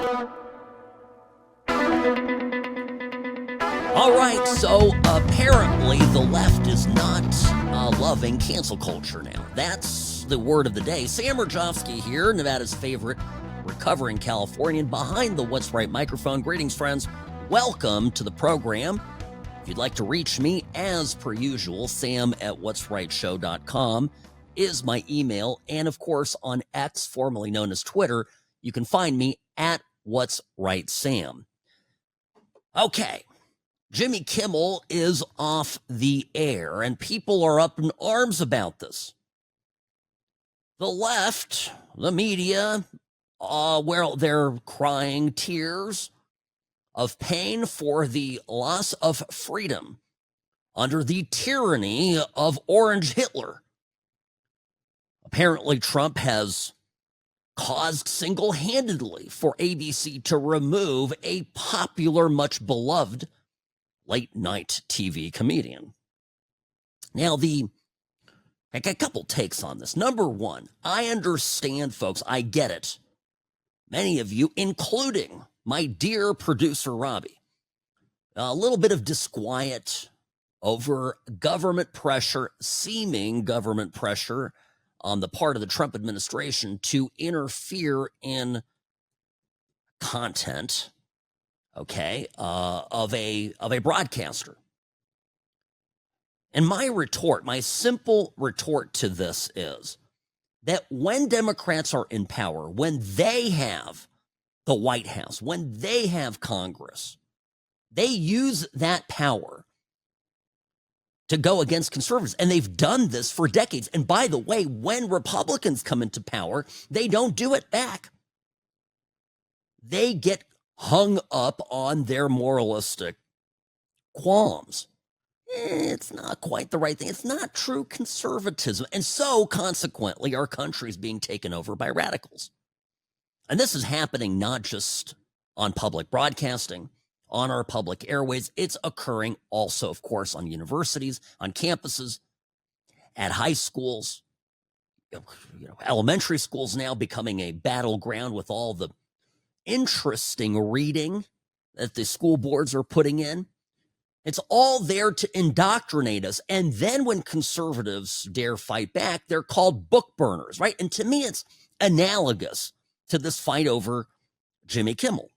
All right, so apparently the left is not loving cancel culture now. That's the word of the day. Sam Mirejovsky here, Nevada's favorite recovering Californian, behind the What's Right microphone. Greetings, friends. Welcome to the program. If you'd like to reach me, as per usual, sam@whatsrightshow.com is my email. And, of course, on X, formerly known as Twitter, you can find me at What's Right Sam. Okay. Jimmy Kimmel is off the air, and people are up in arms about this. The left, the media, well, they're crying tears of pain for the loss of freedom under the tyranny of Orange Hitler. Apparently, Trump has caused single-handedly for ABC to remove a popular, much beloved late-night TV comedian. Now, I got a couple takes on this. Number one, I understand, folks, I get it. Many of you, including my dear producer, Robbie, a little bit of disquiet over government pressure, seeming government pressure on the part of the Trump administration to interfere in content, okay, of a broadcaster. And my simple retort to this is that when Democrats are in power, when they have the White House, when they have Congress, they use that power to go against conservatives. And they've done this for decades. And by the way, when Republicans come into power, they don't do it back. They get hung up on their moralistic qualms. It's not quite the right thing. It's not true conservatism. And so, consequently, our country is being taken over by radicals. And this is happening not just on public broadcasting, on our public airways. It's occurring also, of course, on universities, on campuses, at high schools, elementary schools now becoming a battleground with all the interesting reading that the school boards are putting in. It's all there to indoctrinate us. And then when conservatives dare fight back, they're called book burners, right? And to me, it's analogous to this fight over Jimmy Kimmel.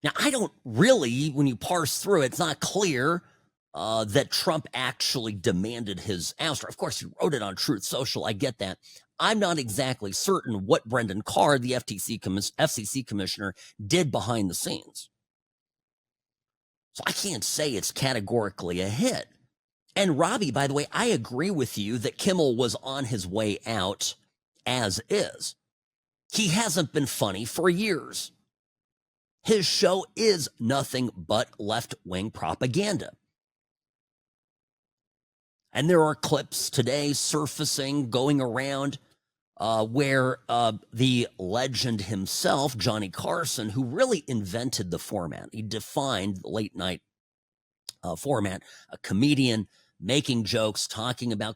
Now, I don't really, when you parse through it, it's not clear that Trump actually demanded his ouster. Of course, he wrote it on Truth Social. I get that. I'm not exactly certain what Brendan Carr, the FCC commissioner, did behind the scenes. So I can't say it's categorically a hit. And Robbie, by the way, I agree with you that Kimmel was on his way out as is. He hasn't been funny for years. His show is nothing but left-wing propaganda. And there are clips today surfacing, going around, where the legend himself, Johnny Carson, who really invented the format, he defined the late night format, a comedian making jokes, talking about,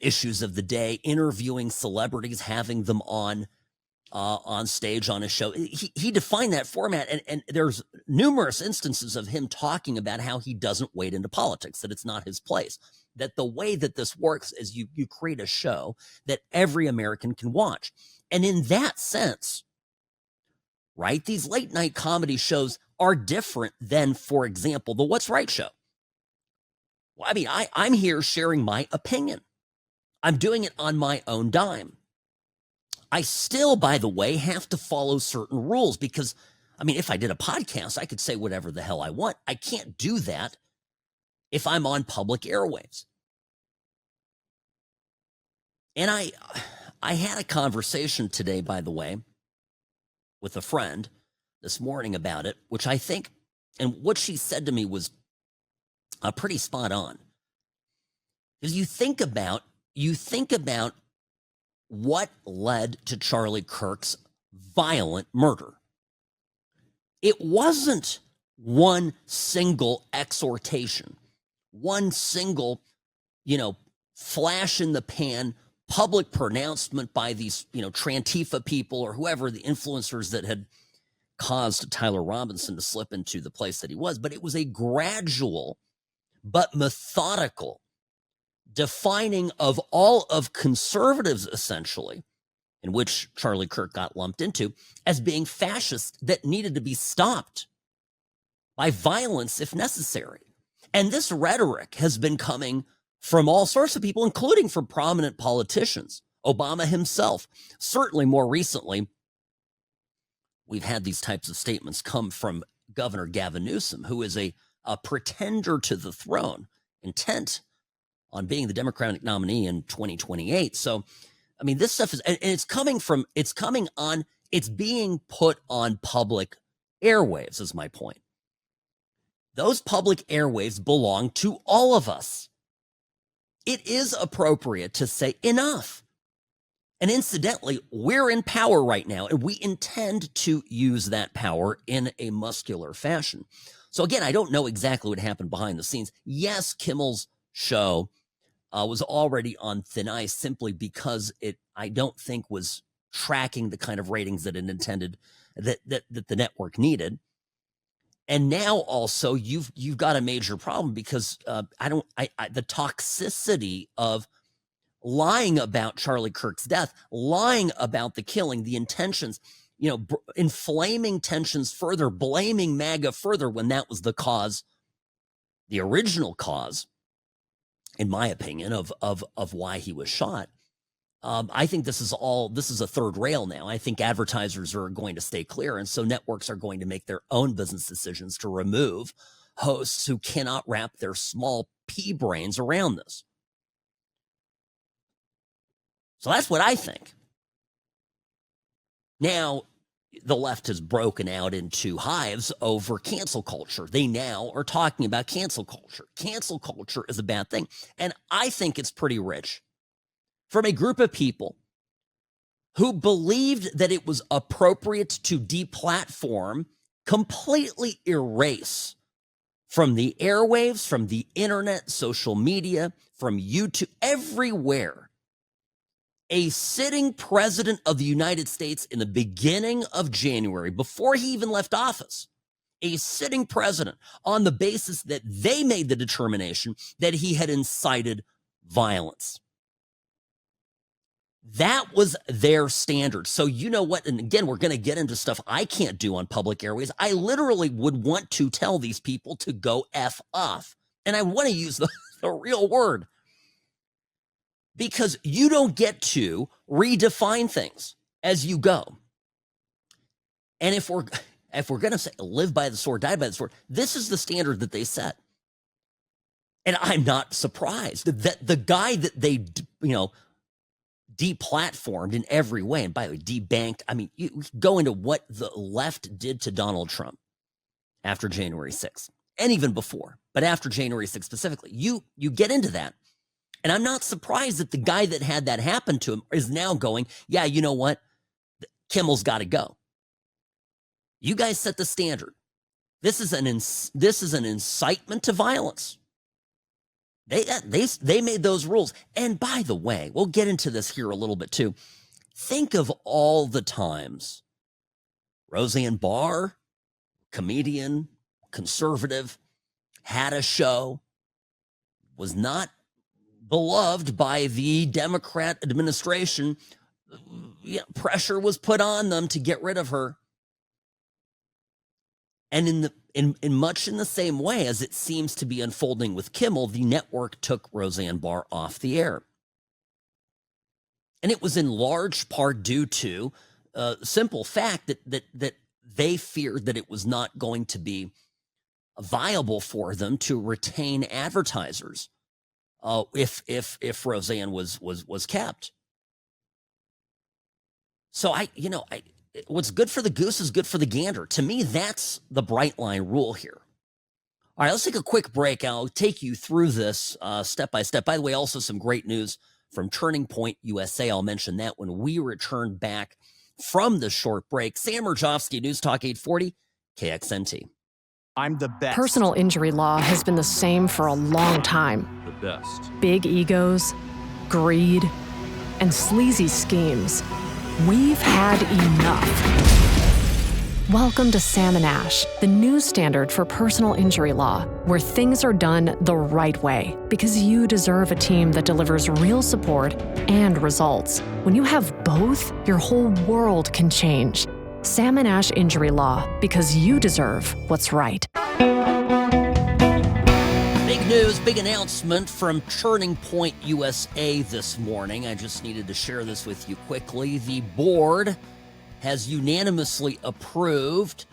issues of the day, interviewing celebrities, having them on stage on a show. He defined that format, and there's numerous instances of him talking about how he doesn't wade into politics, that it's not his place, that the way that this works is you create a show that every American can watch. And in that sense, right, these late night comedy shows are different than, for example, the What's Right show. Well, I mean, I'm here sharing my opinion. I'm doing it on my own dime. I still, by the way, have to follow certain rules because, I mean, if I did a podcast, I could say whatever the hell I want. I can't do that if I'm on public airwaves. And I had a conversation today, by the way, with a friend this morning about it, which I think, and what she said to me was pretty spot on. Because you think about what led to Charlie Kirk's violent murder. It wasn't one single exhortation, one single, flash in the pan public pronouncement by these, Antifa people or whoever, the influencers that had caused Tyler Robinson to slip into the place that he was. But it was a gradual but methodical defining of all of conservatives, essentially, in which Charlie Kirk got lumped into, as being fascist that needed to be stopped by violence if necessary. And this rhetoric has been coming from all sorts of people, including from prominent politicians. Obama himself, certainly more recently, we've had these types of statements come from Governor Gavin Newsom, who is a pretender to the throne, intent on being the Democratic nominee in 2028. So, I mean, this stuff is, and it's being put on public airwaves, is my point. Those public airwaves belong to all of us. It is appropriate to say enough. And incidentally, we're in power right now, and we intend to use that power in a muscular fashion. So again, I don't know exactly what happened behind the scenes. Yes, Kimmel's show was already on thin ice simply because it, I don't think, was tracking the kind of ratings that it intended, that the network needed. And now also you've got a major problem because the toxicity of lying about Charlie Kirk's death, lying about the killing, the intentions, inflaming tensions further, blaming MAGA further when that was the cause, the original cause, in my opinion, of why he was shot. I think this is a third rail now. I think advertisers are going to stay clear. And so networks are going to make their own business decisions to remove hosts who cannot wrap their small pea brains around this. So that's what I think. Now, the left has broken out into hives over cancel culture. They now are talking about cancel culture. Cancel culture is a bad thing. And I think it's pretty rich from a group of people who believed that it was appropriate to deplatform, completely erase from the airwaves, from the internet, social media, from YouTube, everywhere, a sitting president of the United States in the beginning of January, before he even left office, a sitting president on the basis that they made the determination that he had incited violence. That was their standard. So you know what? And again, we're going to get into stuff I can't do on public airways. I literally would want to tell these people to go F off. And I want to use the real word. Because you don't get to redefine things as you go. And if we're going to say live by the sword, die by the sword, this is the standard that they set. And I'm not surprised that the guy that they, deplatformed in every way, and by the way, debanked. I mean, you go into what the left did to Donald Trump after January 6th, and even before, but after January 6th specifically, you get into that. And I'm not surprised that the guy that had that happen to him is now going, yeah, you know what? Kimmel's got to go. You guys set the standard. This is an incitement to violence. They made those rules. And by the way, we'll get into this here a little bit too. Think of all the times Roseanne Barr, comedian, conservative, had a show, was not beloved by the Democrat administration. Pressure was put on them to get rid of her. And in much in the same way as it seems to be unfolding with Kimmel, the network took Roseanne Barr off the air. And it was in large part due to a simple fact that they feared that it was not going to be viable for them to retain advertisers if Roseanne was kept. So what's good for the goose is good for the gander. To me, that's the bright line rule here. All right, let's take a quick break. I'll take you through this step by step. By the way, also some great news from Turning Point USA. I'll mention that when we return back from the short break. Sam Mirejovsky, News Talk 840, KXNT. I'm the best. Personal injury law has been the same for a long time. The best. Big egos, greed, and sleazy schemes. We've had enough. Welcome to Sam and Ash, the new standard for personal injury law, where things are done the right way, because you deserve a team that delivers real support and results. When you have both, your whole world can change. Sam and Ash Injury Law, because you deserve what's right. Big news, big announcement from Turning Point USA this morning. I just needed to share this with you quickly. The board has unanimously approved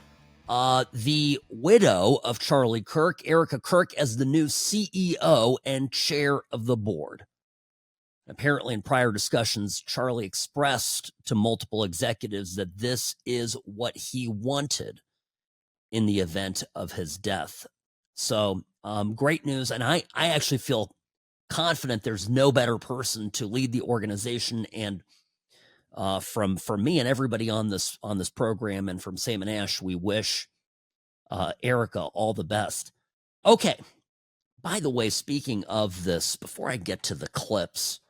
the widow of Charlie Kirk, Erica Kirk, as the new CEO and chair of the board. Apparently, in prior discussions, Charlie expressed to multiple executives that this is what he wanted in the event of his death. So, great news. And I actually feel confident there's no better person to lead the organization. And from me and everybody on this program and from Sam and Ash, we wish Erica all the best. Okay. By the way, speaking of this, before I get to the clips,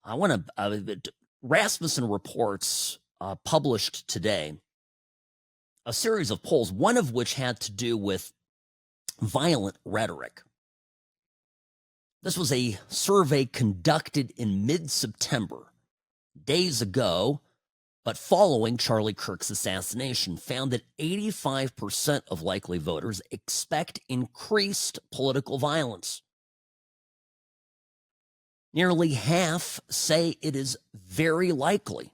I want to Rasmussen Reports published today a series of polls, one of which had to do with violent rhetoric. This was a survey conducted in mid-September, days ago, but following Charlie Kirk's assassination, found that 85% of likely voters expect increased political violence. Nearly half say it is very likely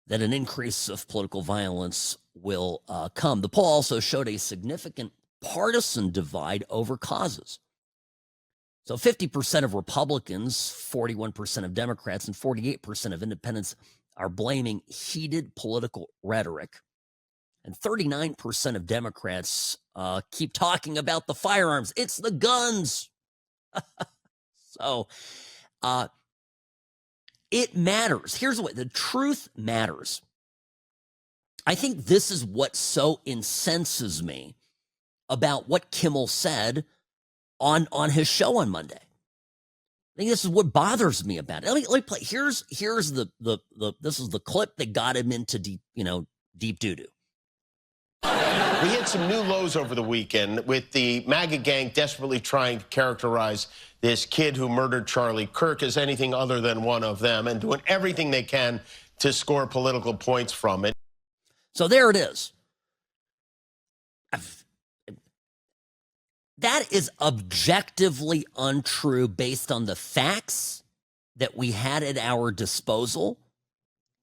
that an increase of political violence will come. The poll also showed a significant partisan divide over causes. So 50% of Republicans, 41% of Democrats, and 48% of independents are blaming heated political rhetoric. And 39% of Democrats keep talking about the firearms. It's the guns. So it matters. Here's what the truth matters. I think this is what so incenses me about what Kimmel said on his show on Monday. I think this is what bothers me about it. Let me play. Here's the this is the clip that got him into deep doo-doo. We hit some new lows over the weekend with the MAGA gang desperately trying to characterize this kid who murdered Charlie Kirk as anything other than one of them and doing everything they can to score political points from it. So there it is. That is objectively untrue based on the facts that we had at our disposal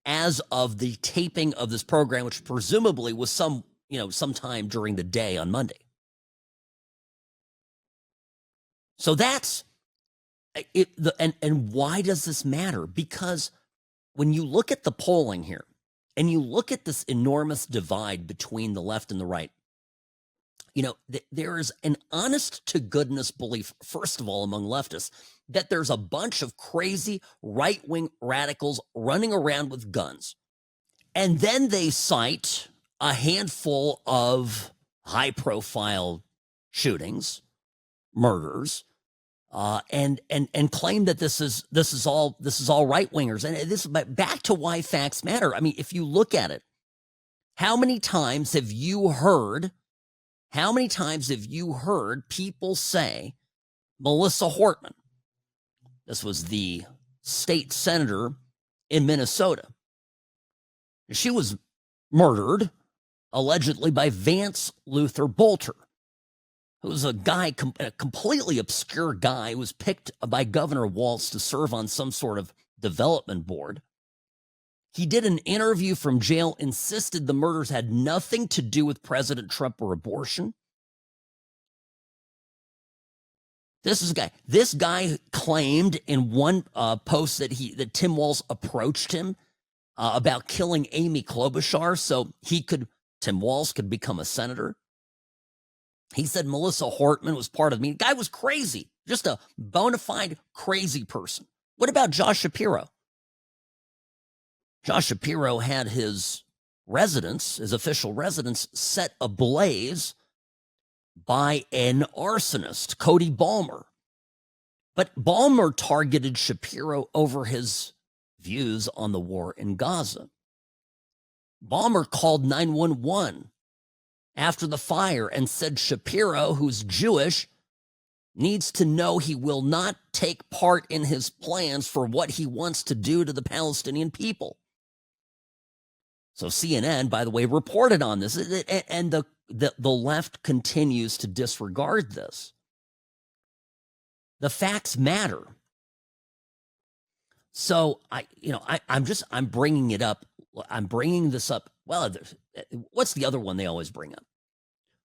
as of the taping of this program, which presumably was sometime during the day on Monday. So that's it. And why does this matter? Because when you look at the polling here and you look at this enormous divide between the left and the right, there is an honest to goodness belief, first of all, among leftists, that there's a bunch of crazy right-wing radicals running around with guns. And then they cite a handful of high-profile shootings, murders, and claim that this is all right-wingers. And this is back to why facts matter. I mean, if you look at it, how many times have you heard people say Melissa Hortman? This was the state senator in Minnesota. She was murdered, allegedly, by Vance Luther Bolter, who was a completely obscure guy who was picked by Governor Walz to serve on some sort of development board. He did an interview from jail, insisted the murders had nothing to do with President Trump or abortion. This guy claimed in one post that Tim Walz approached him about killing Amy Klobuchar so Tim Walz could become a senator. He said Melissa Hortman was part of me. The guy was crazy, just a bona fide crazy person. What about Josh Shapiro? Josh Shapiro had his official residence, set ablaze by an arsonist, Cody Balmer. But Ballmer targeted Shapiro over his views on the war in Gaza. Ballmer called 911 after the fire and said Shapiro, who's Jewish, needs to know he will not take part in his plans for what he wants to do to the Palestinian people. So CNN, by the way, reported on this, and the left continues to disregard this. The facts matter. So I'm bringing it up. I'm bringing this up. Well, what's the other one they always bring up?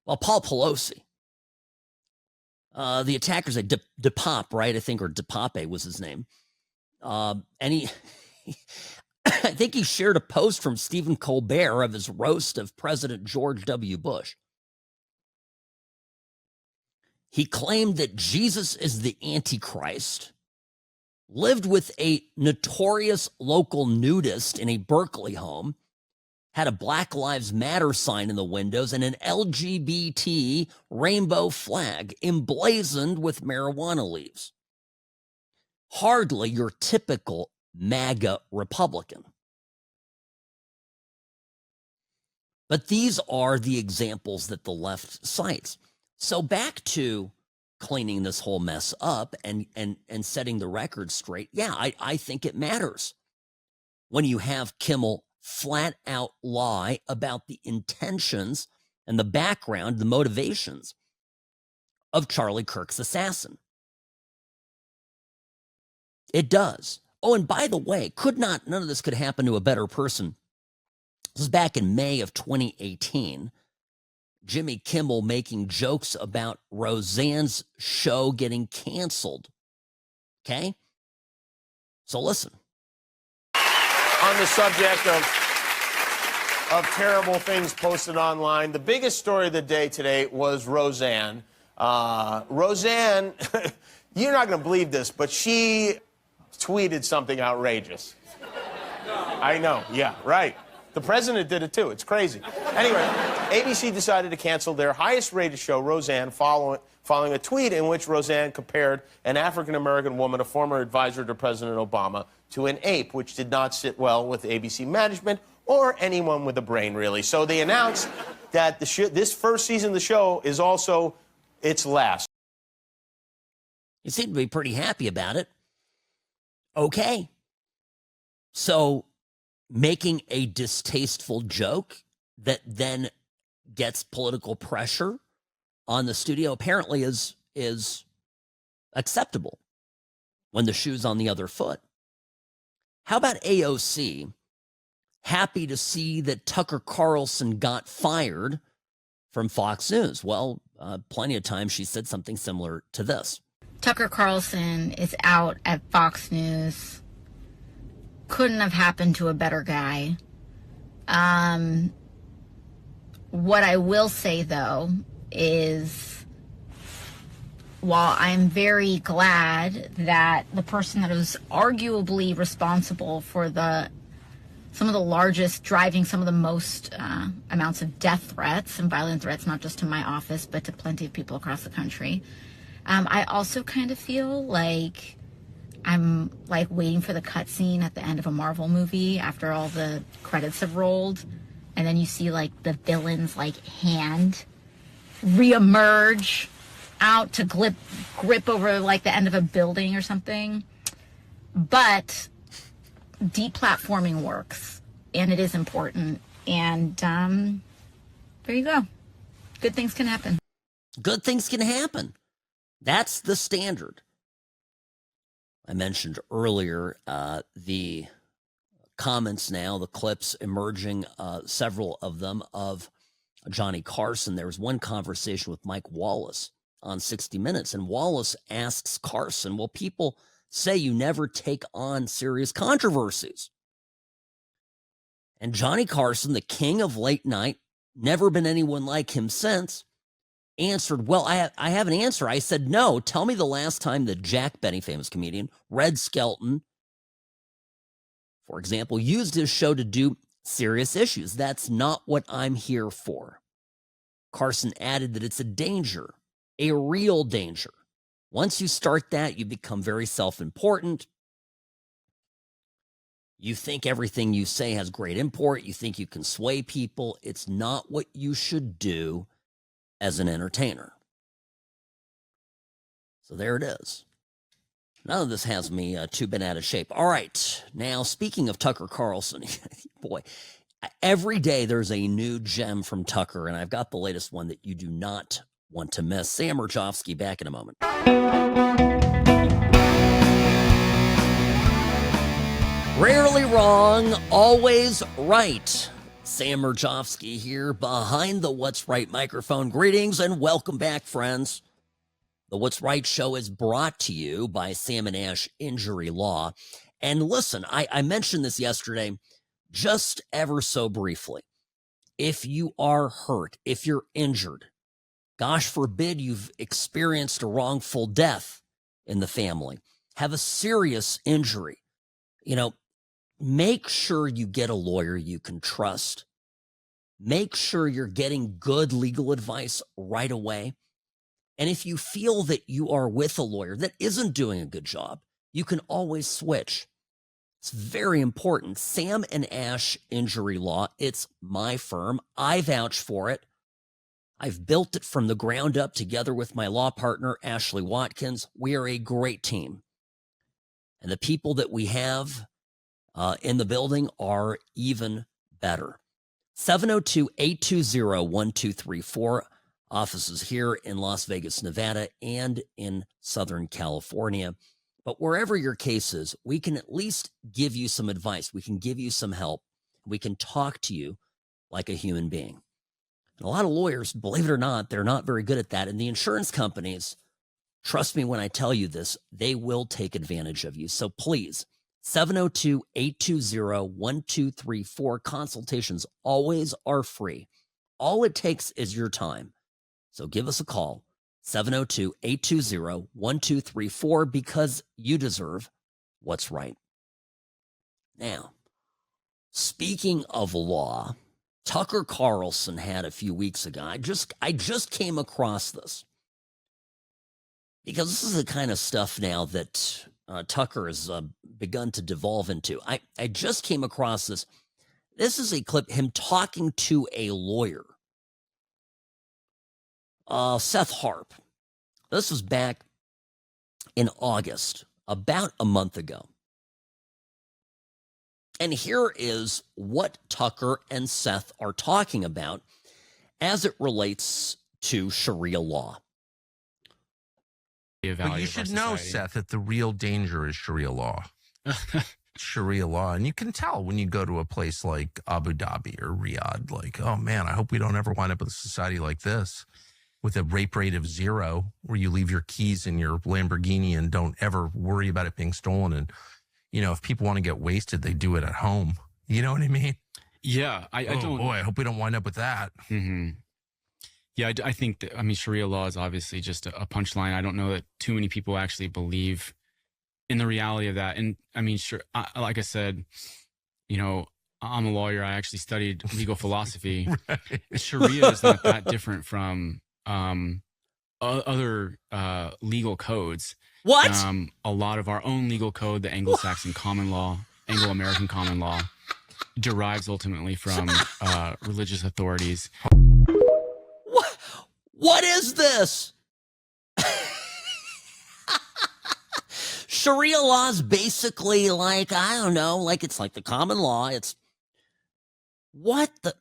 Well, Paul Pelosi. The attackers at DePop, right? I think, or DePape was his name. And he I think he shared a post from Stephen Colbert of his roast of President George W. Bush. He claimed that Jesus is the Antichrist, lived with a notorious local nudist in a Berkeley home, had a Black Lives Matter sign in the windows, and an LGBT rainbow flag emblazoned with marijuana leaves. Hardly your typical MAGA Republican. But these are the examples that the left cites. So back to cleaning this whole mess up and setting the record straight. Yeah, I think it matters when you have Kimmel flat out lie about the intentions and the background, the motivations of Charlie Kirk's assassin. It does. Oh, and by the way, none of this could happen to a better person. This was back in May of 2018. Jimmy Kimmel making jokes about Roseanne's show getting canceled. Okay? So listen. On the subject of terrible things posted online, the biggest story of the day today was Roseanne. Roseanne, you're not going to believe this, but she tweeted something outrageous. I know, yeah, right. The president did it too. It's crazy. Anyway, ABC decided to cancel their highest-rated show, Roseanne, following a tweet in which Roseanne compared an African-American woman, a former advisor to President Obama, to an ape, which did not sit well with ABC management or anyone with a brain, really. So they announced that this first season of the show is also its last. You seem to be pretty happy about it. Okay. So making a distasteful joke that then gets political pressure on the studio apparently is acceptable when the shoe's on the other foot. How about AOC? Happy to see that Tucker Carlson got fired from Fox News. Well, plenty of times she said something similar to this. Tucker Carlson is out at Fox News. Couldn't have happened to a better guy. What I will say, though, is while I'm very glad that the person that was arguably responsible for some of the largest, driving some of the most amounts of death threats and violent threats, not just to my office, but to plenty of people across the country, I also kind of feel like I'm like waiting for the cutscene at the end of a Marvel movie after all the credits have rolled, and then you see like the villain's like hand reemerge out to grip over like the end of a building or something. But deplatforming works, and it is important, and there you go. Good things can happen. Good things can happen. That's the standard. I mentioned earlier the comments now, the clips emerging, several of them, of Johnny Carson. There was one conversation with Mike Wallace on 60 Minutes, and Wallace asks Carson, well, people say you never take on serious controversies. And Johnny Carson, the king of late night, never been anyone like him since, answered, well, I have an answer. I said, no, tell me the last time that Jack Benny, famous comedian, Red Skelton, for example, used his show to do serious issues. That's not what I'm here for. Carson added that it's a danger, a real danger, Once you start that, you become very self-important. You think everything you say has great import. You think you can sway people. It's not what you should do as an entertainer. So there it is. None of this has me too bent out of shape. All right. Now, speaking of Tucker Carlson, boy, every day there's a new gem from Tucker, and I've got the latest one that you do not want to miss. Sam Mirejovsky back in a moment. Rarely wrong, always right. Sam Mirejovsky here behind the What's Right microphone. Greetings and welcome back, friends. The What's Right show is brought to you by Sam and Ash Injury Law. And listen, I mentioned this yesterday just ever so briefly. If you are hurt, if you're injured, gosh forbid you've experienced a wrongful death in the family, have a serious injury, make sure you get a lawyer you can trust. Make sure you're getting good legal advice right away. And if you feel that you are with a lawyer that isn't doing a good job, you can always switch. It's very important. Sam and Ash Injury Law, it's my firm. I vouch for it. I've built it from the ground up together with my law partner, Ashley Watkins. We are a great team. And the people that we have in the building are even better. 702-820-1234. Offices here in Las Vegas, Nevada, and in Southern California. But wherever your case is, we can at least give you some advice. We can give you some help. We can talk to you like a human being. And a lot of lawyers, believe it or not, they're not very good at that. And the insurance companies, trust me when I tell you this, they will take advantage of you. So please, 702-820-1234. Consultations always are free. All it takes is your time. So give us a call, 702-820-1234, because you deserve what's right. Now, speaking of law, Tucker Carlson had a few weeks ago, I just came across this, because this is the kind of stuff now that Tucker has begun to devolve into. I just came across this. This is a clip, him talking to a lawyer. Seth Harp. This was back in August, about a month ago. And here is what Tucker and Seth are talking about as it relates to Sharia law. Well, you should know, Seth, that the real danger is Sharia law. Sharia law. And you can tell when you go to a place like Abu Dhabi or Riyadh, like, oh man, I hope we don't ever wind up with a society like this, with a rape rate of 0, where you leave your keys in your Lamborghini and don't ever worry about it being stolen. And, if people want to get wasted, they do it at home. You know what I mean? Yeah. I don't. Boy, I hope we don't wind up with that. Mm-hmm. Yeah, I think that, Sharia law is obviously just a punchline. I don't know that too many people actually believe in the reality of that. And sure, like I said, I'm a lawyer. I actually studied legal philosophy. Right. Sharia is not that different from other legal codes. What? A lot of our own legal code, the Anglo-Saxon common law, Anglo-American common law, derives ultimately from religious authorities. What is this? Sharia law is basically like, I don't know, like it's like the common law. It's what the...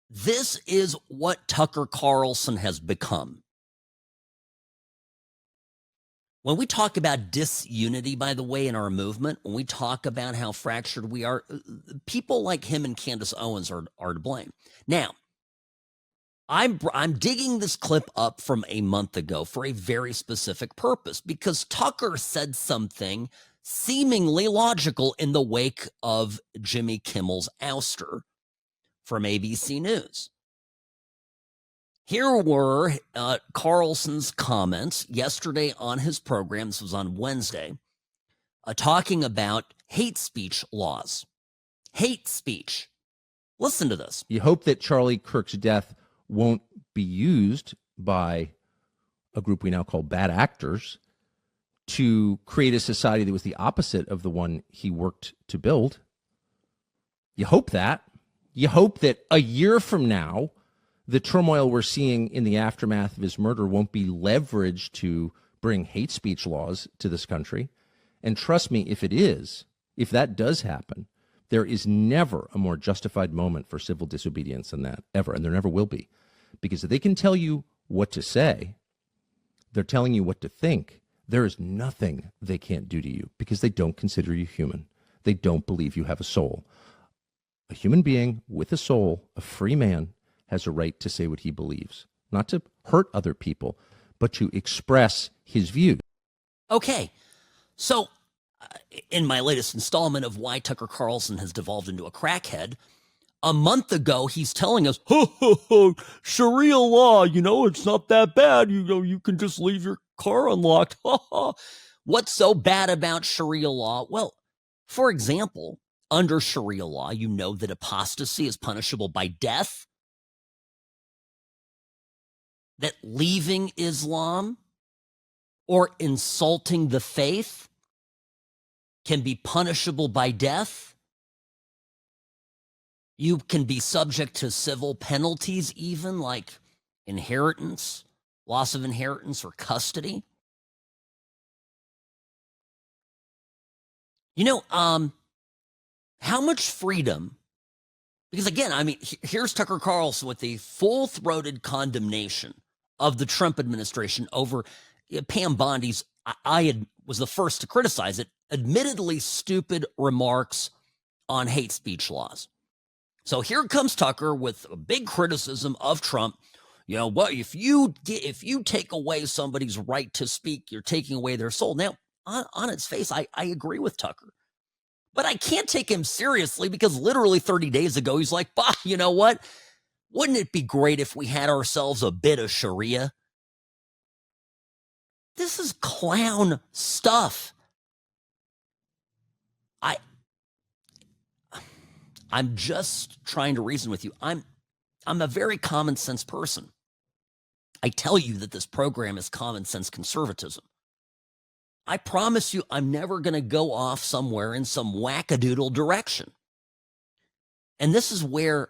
This is what Tucker Carlson has become. When we talk about disunity, by the way, in our movement, when we talk about how fractured we are, people like him and Candace Owens are to blame. Now, I'm digging this clip up from a month ago for a very specific purpose, because Tucker said something seemingly logical in the wake of Jimmy Kimmel's ouster from ABC News. Here were Carlson's comments yesterday on his program. This was on Wednesday, talking about hate speech laws. Hate speech. Listen to this. You hope that Charlie Kirk's death won't be used by a group we now call bad actors to create a society that was the opposite of the one he worked to build. You hope that. You hope that a year from now, the turmoil we're seeing in the aftermath of his murder won't be leveraged to bring hate speech laws to this country. And trust me, if it is, if that does happen, there is never a more justified moment for civil disobedience than that, ever. And there never will be. Because if they can tell you what to say, they're telling you what to think. There is nothing they can't do to you because they don't consider you human. They don't believe you have a soul. A human being with a soul, a free man, has a right to say what he believes, not to hurt other people, but to express his views. Okay, so in my latest installment of Why Tucker Carlson has devolved into a crackhead, a month ago, he's telling us, Sharia law, it's not that bad. You can just leave your car unlocked. What's so bad about Sharia law? Well, for example, under Sharia law, you know that apostasy is punishable by death, that leaving Islam or insulting the faith can be punishable by death. You can be subject to civil penalties, even like inheritance, loss of inheritance, or custody. How much freedom? Because again, here's Tucker Carlson with the full-throated condemnation of the Trump administration over Pam Bondi's, was the first to criticize it, admittedly stupid remarks on hate speech laws. So here comes Tucker with a big criticism of Trump. If you take away somebody's right to speak, you're taking away their soul. Now, on its face, I agree with Tucker. But I can't take him seriously because literally 30 days ago, he's like, bah, you know what? Wouldn't it be great if we had ourselves a bit of Sharia? This is clown stuff. I'm just trying to reason with you. I'm a very common sense person. I tell you that this program is common sense conservatism. I promise you I'm never going to go off somewhere in some wackadoodle direction. And this is what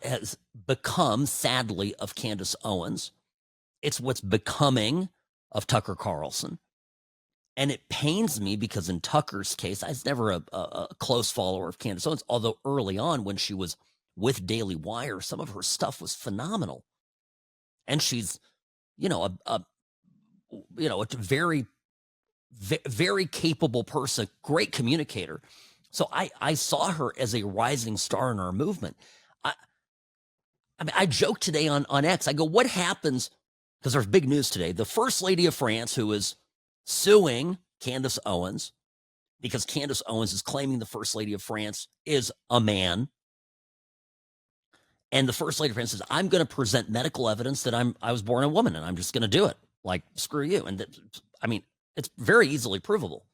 has become, sadly, of Candace Owens. It's what's becoming of Tucker Carlson. And it pains me because in Tucker's case, I was never a close follower of Candace Owens, although early on when she was with Daily Wire, some of her stuff was phenomenal. And she's, a very, very capable person, great communicator. So I saw her as a rising star in our movement. I joked today on X. I go, what happens? Because there's big news today. The First Lady of France, who is suing Candace Owens because Candace Owens is claiming the First Lady of France is a man. And the First Lady of France says, I'm going to present medical evidence that I was born a woman and I'm just going to do it. Like, screw you. And it's very easily provable.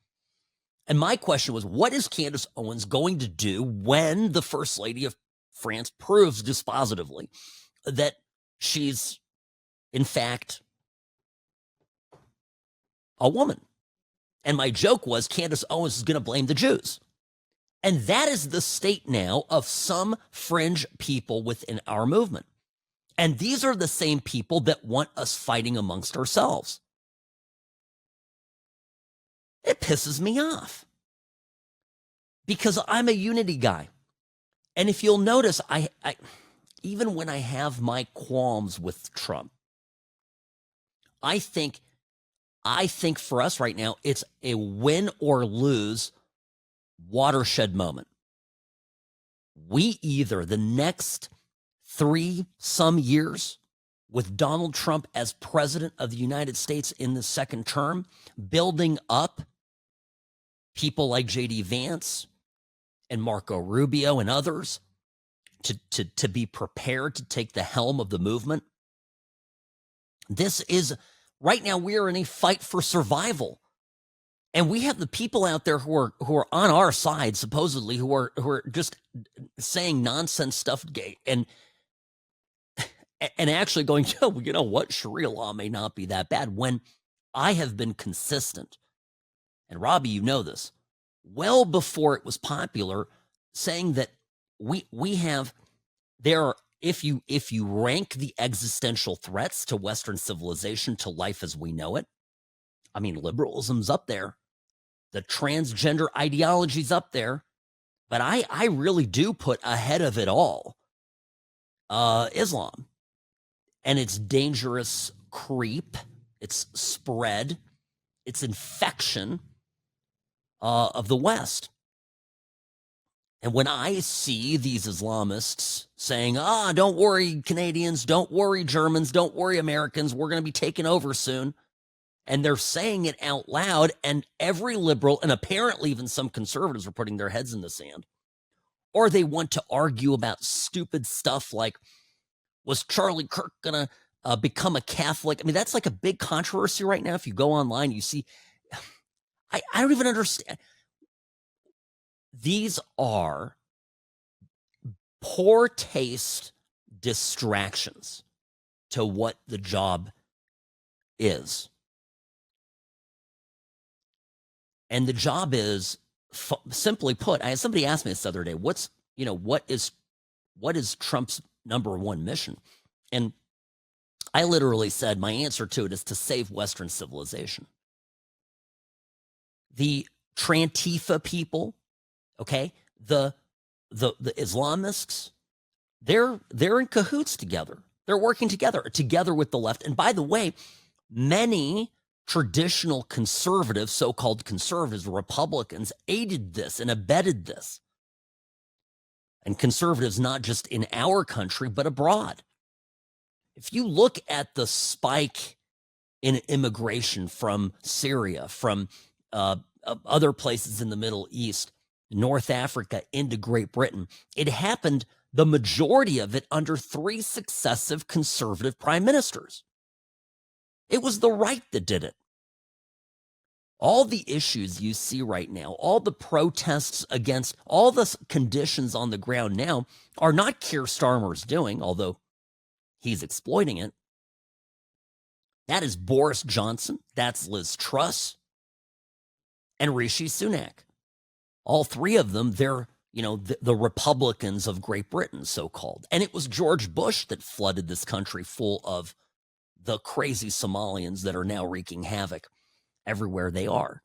And my question was, what is Candace Owens going to do when the First Lady of France proves dispositively that she's, in fact, a woman? And my joke was Candace Owens is going to blame the Jews. And that is the state now of some fringe people within our movement. And these are the same people that want us fighting amongst ourselves. It pisses me off because I'm a unity guy. And if you'll notice, I even when I have my qualms with Trump, I think for us right now, it's a win or lose watershed moment. We either the next 3 some years with Donald Trump as president of the United States in the second term, building up people like J.D. Vance and Marco Rubio and others to be prepared to take the helm of the movement. This is, right now, we are in a fight for survival. And we have the people out there who are on our side, supposedly, who are just saying nonsense stuff and actually going, you know what, Sharia law may not be that bad. When I have been consistent, and Robbie, you know this, well before it was popular, saying that if you rank the existential threats to Western civilization, to life as we know it, I mean, liberalism's up there, the transgender ideology's up there, but I really do put ahead of it all Islam and its dangerous creep, its spread, its infection of the West. And when I see these Islamists saying, don't worry, Canadians, don't worry, Germans, don't worry, Americans, we're going to be taken over soon. And they're saying it out loud, and every liberal, and apparently even some conservatives, are putting their heads in the sand. Or they want to argue about stupid stuff like, was Charlie Kirk going to become a Catholic? I mean, that's like a big controversy right now. If you go online, you see, I don't even understand. These are poor taste distractions to what the job is. And the job is, simply put, somebody asked me this the other day, what is Trump's number one mission? And I literally said my answer to it is to save Western civilization. The Antifa people, okay, the Islamists, they're in cahoots together. They're working together with the left. And by the way, many traditional conservatives, so-called conservatives, Republicans, aided this and abetted this. And conservatives not just in our country, but abroad. If you look at the spike in immigration from Syria, from other places in the Middle East, North Africa, into Great Britain, it happened, the majority of it, under 3 successive conservative prime ministers. It was the right that did it. All the issues you see right now, all the protests against, all the conditions on the ground now are not Keir Starmer's doing, although he's exploiting it. That is Boris Johnson, that's Liz Truss, and Rishi Sunak. All 3 of them, they're, the Republicans of Great Britain, so-called. And it was George Bush that flooded this country full of the crazy Somalians that are now wreaking havoc everywhere they are.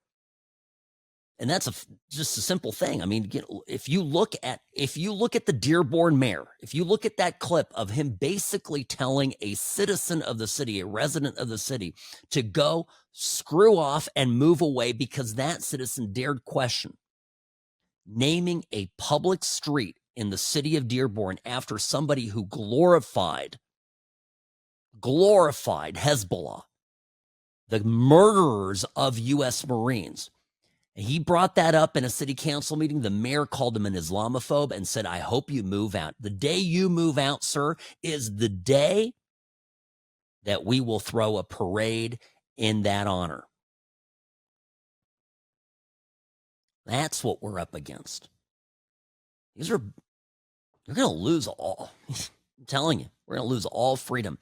And that's just a simple thing. I mean, if you look at the Dearborn mayor, if you look at that clip of him basically telling a citizen of the city, a resident of the city, to go screw off and move away because that citizen dared question naming a public street in the city of Dearborn after somebody who glorified Hezbollah, the murderers of U.S. Marines. And he brought that up in a city council meeting. The mayor called him an Islamophobe and said, I hope you move out. The day you move out, sir, is the day that we will throw a parade in that honor. That's what we're up against. You're going to lose all. I'm telling you, we're going to lose all freedom.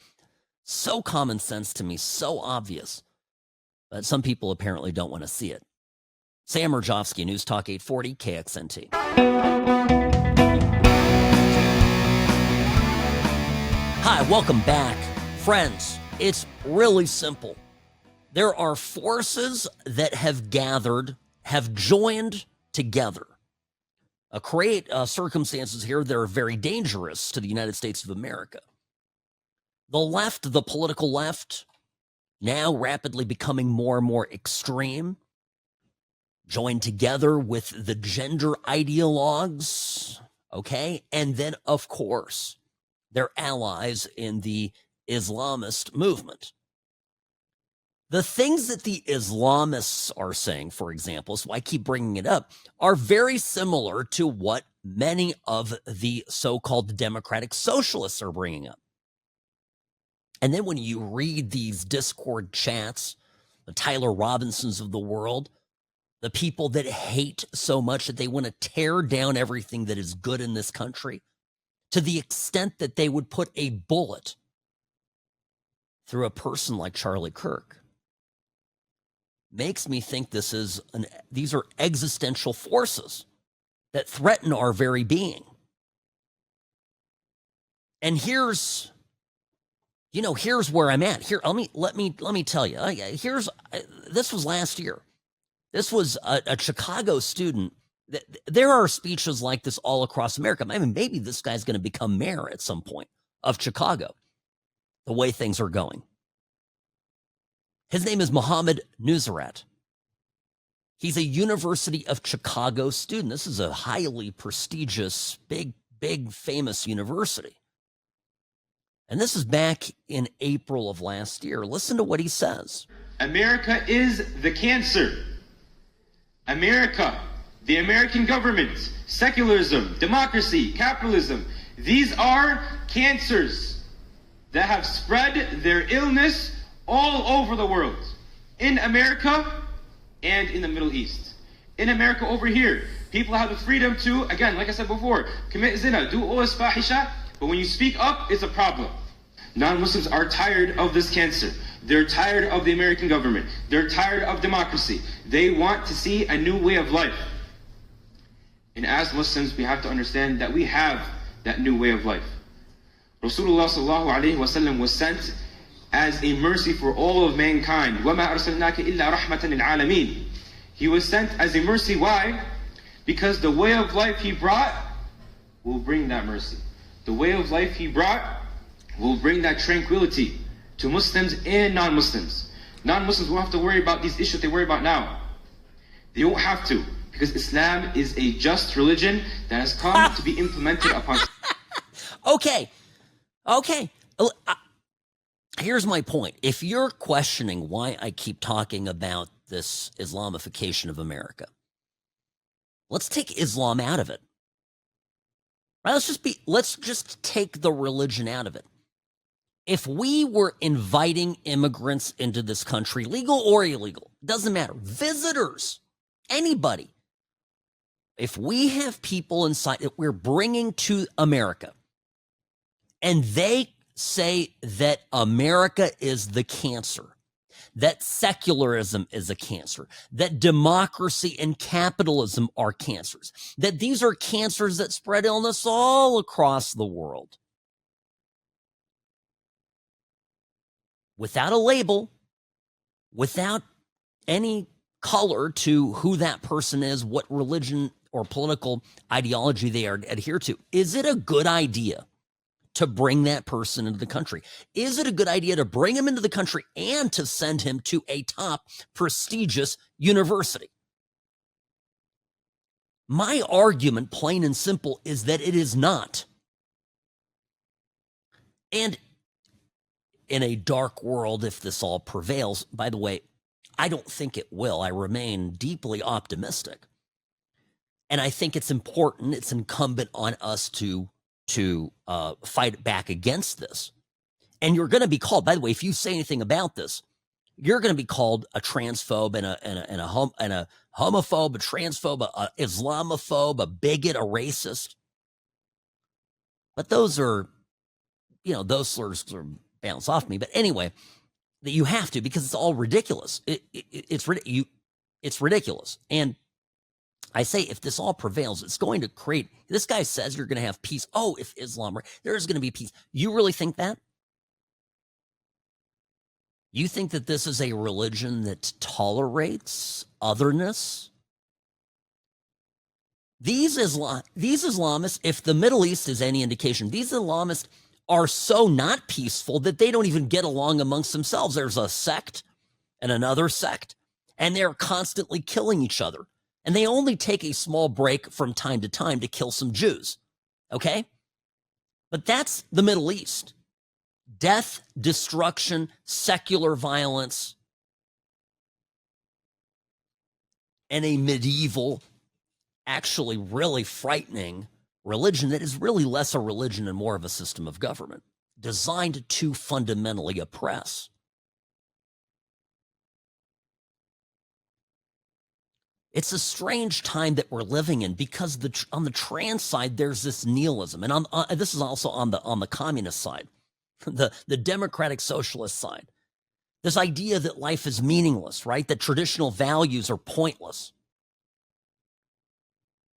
So common sense to me, so obvious. But some people apparently don't want to see it. Sam Mirejovsky, News Talk 840, KXNT. Hi, welcome back. Friends, it's really simple. There are forces that have joined together, create circumstances here that are very dangerous to the United States of America. The left, the political left, now rapidly becoming more and more extreme, joined together with the gender ideologues, okay? And then, of course, their allies in the Islamist movement. The things that the Islamists are saying, for example, so I keep bringing it up, are very similar to what many of the so-called democratic socialists are bringing up. And then when you read these Discord chats, the Tyler Robinsons of the world, the people that hate so much that they want to tear down everything that is good in this country, to the extent that they would put a bullet through a person like Charlie Kirk. makes me think these are existential forces that threaten our very being. And here's where I'm at. Here, let me tell you. This was last year. This was a Chicago student. There are speeches like this all across America. I mean, maybe this guy's going to become mayor at some point of Chicago, the way things are going. His name is Mohammed Nusrat. He's a University of Chicago student. This is a highly prestigious, big, famous university. And this is back in April of last year. Listen to what he says. America is the cancer. America, the American government, secularism, democracy, capitalism, these are cancers that have spread their illness all over the world. In America and in the Middle East. In America over here, people have the freedom to, again, like I said before, commit zina, do all this fahisha, but when you speak up, it's a problem. Non-Muslims are tired of this cancer. They're tired of the American government. They're tired of democracy. They want to see a new way of life. And as Muslims, we have to understand that we have that new way of life. Rasulullah sallallahu alayhi wa sallam was sent as a mercy for all of mankind. وَمَا أَرْسَلْنَاكَ إِلَّا رَحْمَةً لِلْعَالَمِينَ. He was sent as a mercy. Why? Because the way of life he brought will bring that mercy. The way of life he brought will bring that tranquility to Muslims and non-Muslims. Non-Muslims won't have to worry about these issues they worry about now. They won't have to, because Islam is a just religion that has come to be implemented upon. Okay. Here's my point. If you're questioning why I keep talking about this Islamification of America, let's take Islam out of it. Right? Let's just take the religion out of it. If we were inviting immigrants into this country, legal or illegal, doesn't matter, visitors, anybody, if we have people inside that we're bringing to America and they say that America is the cancer, that secularism is a cancer, that democracy and capitalism are cancers, that these are cancers that spread illness all across the world, without a label, without any color to who that person is, what religion or political ideology they adhere to, is it a good idea to bring that person into the country? Is it a good idea to bring him into the country and to send him to a top prestigious university? My argument, plain and simple, is that it is not. And in a dark world, if this all prevails, by the way, I don't think it will. I remain deeply optimistic. And I think it's important, it's incumbent on us to fight back against this. And you're going to be called, by the way, if you say anything about this, you're going to be called a transphobe and a homophobe, a transphobe, a Islamophobe, a bigot, a racist. But those are, those slurs sort of bounce off me. But anyway, that you have to, because it's all ridiculous. It's ridiculous. And I say, if this all prevails, it's going to create, this guy says you're going to have peace. Oh, if Islam, there's going to be peace. You really think that? You think that this is a religion that tolerates otherness? These Islamists, if the Middle East is any indication, these Islamists are so not peaceful that they don't even get along amongst themselves. There's a sect and another sect, and they're constantly killing each other. And they only take a small break from time to time to kill some Jews. Okay? But that's the Middle East. Death, destruction, secular violence, and a medieval, actually really frightening religion that is really less a religion and more of a system of government designed to fundamentally oppress. It's a strange time that we're living in, because on the trans side there's this nihilism, and this is also on the communist side, the democratic socialist side. This idea that life is meaningless, right? That traditional values are pointless.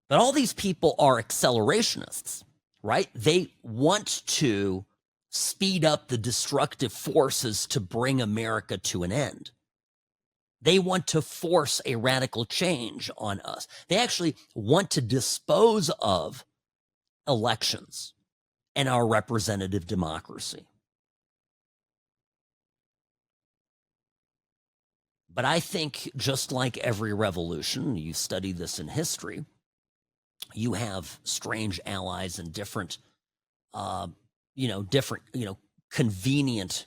But all these people are accelerationists, right? They want to speed up the destructive forces to bring America to an end. They want to force a radical change on us. They actually want to dispose of elections and our representative democracy. But I think just like every revolution, you study this in history, you have strange allies and different, convenient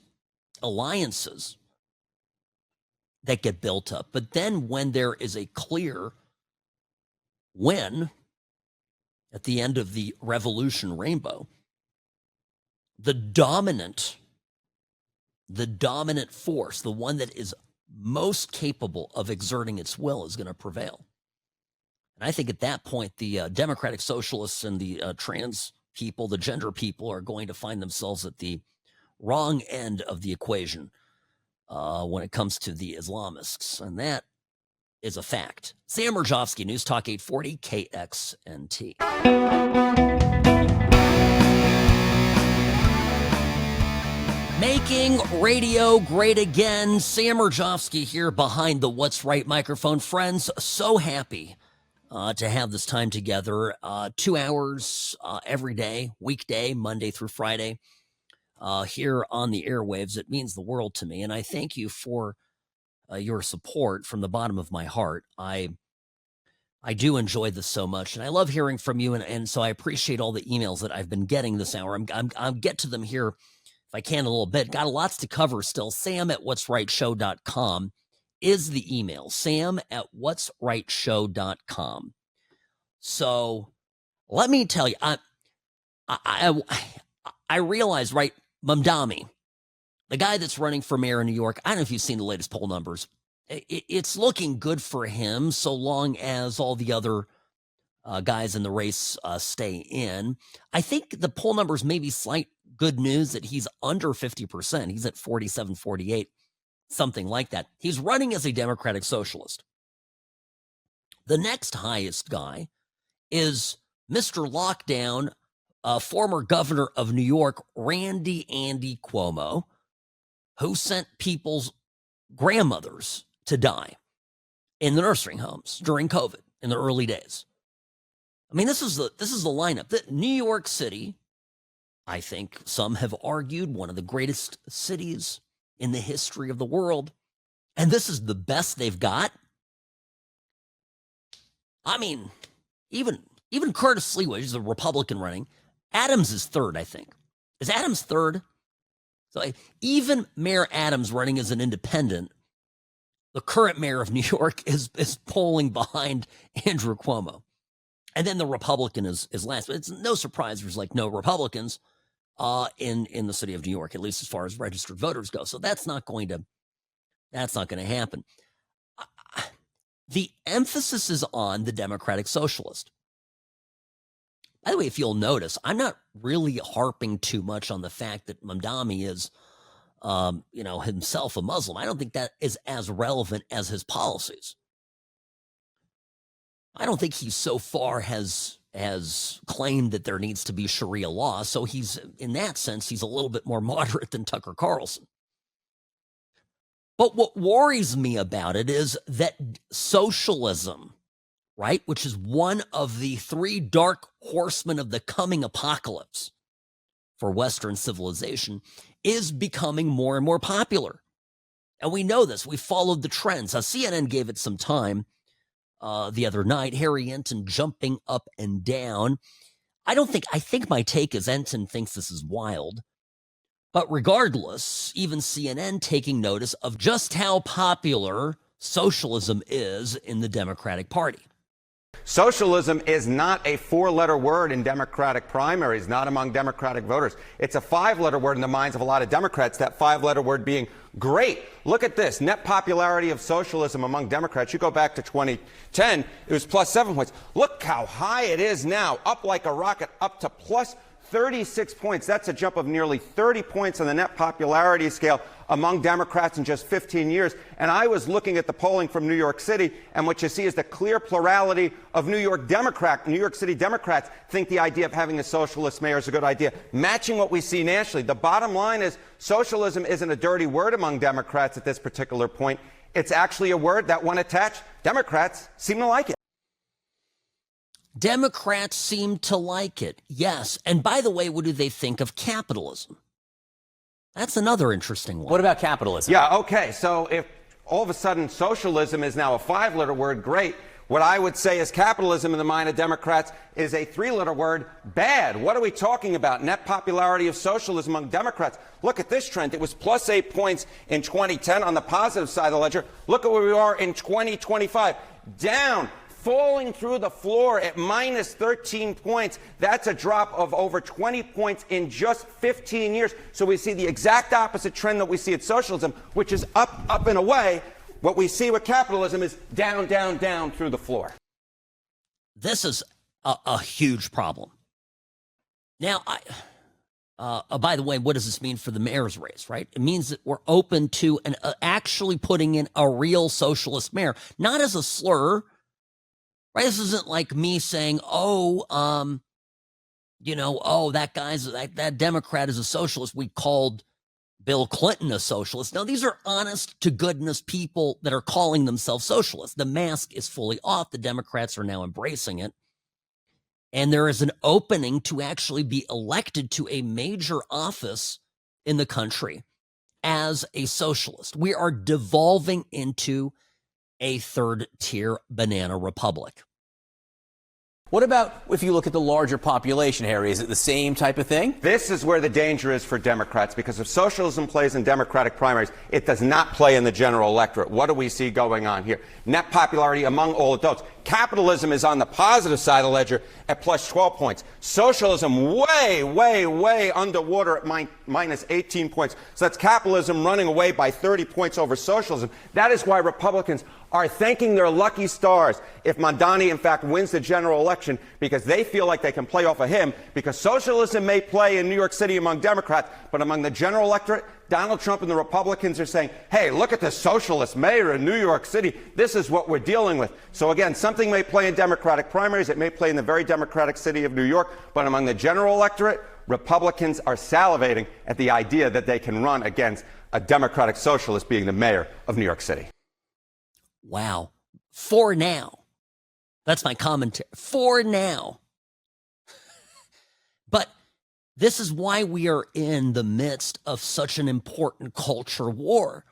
alliances that get built up. But then when there is a clear win at the end of the revolution rainbow, the dominant force, the one that is most capable of exerting its will, is going to prevail. And I think at that point, the democratic socialists and the trans people, the gender people, are going to find themselves at the wrong end of the equation when it comes to the Islamists. And that is a fact. Sam Mirejovsky, News Talk 840 KXNT. Making radio great again. Sam Mirejovsky here behind the What's Right microphone. Friends, so happy to have this time together. 2 hours every day, weekday, Monday through Friday, here on the airwaves. It means the world to me, and I thank you for your support from the bottom of my heart. I do enjoy this so much, and I love hearing from you, and so I appreciate all the emails that I've been getting this hour. I'll get to them here if I can a little bit. Got lots to cover still. Sam@whatsrightshow.com is the email. Sam@whatsrightshow.com. So let me tell you, I realize, right, Mamdani, the guy that's running for mayor in New York, I don't know if you've seen the latest poll numbers. It's looking good for him so long as all the other guys in the race stay in. I think the poll numbers may be slight good news that he's under 50%. He's at 47, 48, something like that. He's running as a Democratic Socialist. The next highest guy is Mr. Lockdown, former governor of New York, Andy Cuomo, who sent people's grandmothers to die in the nursing homes during COVID in the early days. I mean, this is the lineup. That New York City, I think some have argued, one of the greatest cities in the history of the world, and this is the best they've got. I mean, even Curtis Sliwa is a Republican running. Adams is third, I think. Is Adams third? So even Mayor Adams running as an independent, the current mayor of New York is polling behind Andrew Cuomo. And then the Republican is last. But it's no surprise there's like no Republicans in the city of New York, at least as far as registered voters go. So that's not going to happen. The emphasis is on the Democratic Socialist. By the way, if you'll notice, I'm not really harping too much on the fact that Mamdani is, himself a Muslim. I don't think that is as relevant as his policies. I don't think he so far has claimed that there needs to be Sharia law. So he's, in that sense, he's a little bit more moderate than Tucker Carlson. But what worries me about it is that socialism, right, which is one of the three dark horsemen of the coming apocalypse for Western civilization, is becoming more and more popular. And we know this. We followed the trends. CNN gave it some time the other night. Harry Enton jumping up and down. I think my take is Enton thinks this is wild. But regardless, even CNN taking notice of just how popular socialism is in the Democratic Party. Socialism is not a four-letter word in Democratic primaries, not among Democratic voters. It's a five-letter word in the minds of a lot of Democrats, that five-letter word being great. Look at this. Net popularity of socialism among Democrats. You go back to 2010, it was plus 7 points. Look how high it is now, up like a rocket, up to plus 36 points. That's a jump of nearly 30 points on the net popularity scale among Democrats in just 15 years. And I was looking at the polling from New York City, and what you see is the clear plurality of New York City Democrats think the idea of having a socialist mayor is a good idea, matching what we see nationally. The bottom line is socialism isn't a dirty word among Democrats at this particular point. It's actually a word that, when attached, Democrats seem to like it. Democrats seem to like it, yes. And by the way, what do they think of capitalism? That's another interesting one. What about capitalism? Yeah, okay. So if all of a sudden socialism is now a 5-letter word, great. What I would say is capitalism in the mind of Democrats is a 3-letter word, bad. What are we talking about? Net popularity of socialism among Democrats. Look at this trend. It was plus 8 points in 2010 on the positive side of the ledger. Look at where we are in 2025. Down. Falling through the floor at minus 13 points. That's a drop of over 20 points in just 15 years. So we see the exact opposite trend that we see at socialism, which is up, up and away. What we see with capitalism is down, down, down through the floor. This is a huge problem. Now, by the way, what does this mean for the mayor's race, right? It means that we're open to actually putting in a real socialist mayor, not as a slur. Right? This isn't like me saying, that that Democrat is a socialist. We called Bill Clinton a socialist. No, these are honest to goodness people that are calling themselves socialists. The mask is fully off. The Democrats are now embracing it. And there is an opening to actually be elected to a major office in the country as a socialist. We are devolving into a third-tier banana republic. What about if you look at the larger population, Harry? Is it the same type of thing? This is where the danger is for Democrats, because if socialism plays in Democratic primaries, it does not play in the general electorate. What do we see going on here? Net popularity among all adults. Capitalism is on the positive side of the ledger at plus 12 points. Socialism way, way, way underwater at minus 18 points. So that's capitalism running away by 30 points over socialism. That is why Republicans are thanking their lucky stars if Mamdani, in fact, wins the general election, because they feel like they can play off of him, because socialism may play in New York City among Democrats, but among the general electorate, Donald Trump and the Republicans are saying, hey, look at the socialist mayor in New York City. This is what we're dealing with. So again, something may play in Democratic primaries. It may play in the very Democratic city of New York. But among the general electorate, Republicans are salivating at the idea that they can run against a Democratic socialist being the mayor of New York City. Wow. For now. That's my commentary. For now. But this is why we are in the midst of such an important culture war.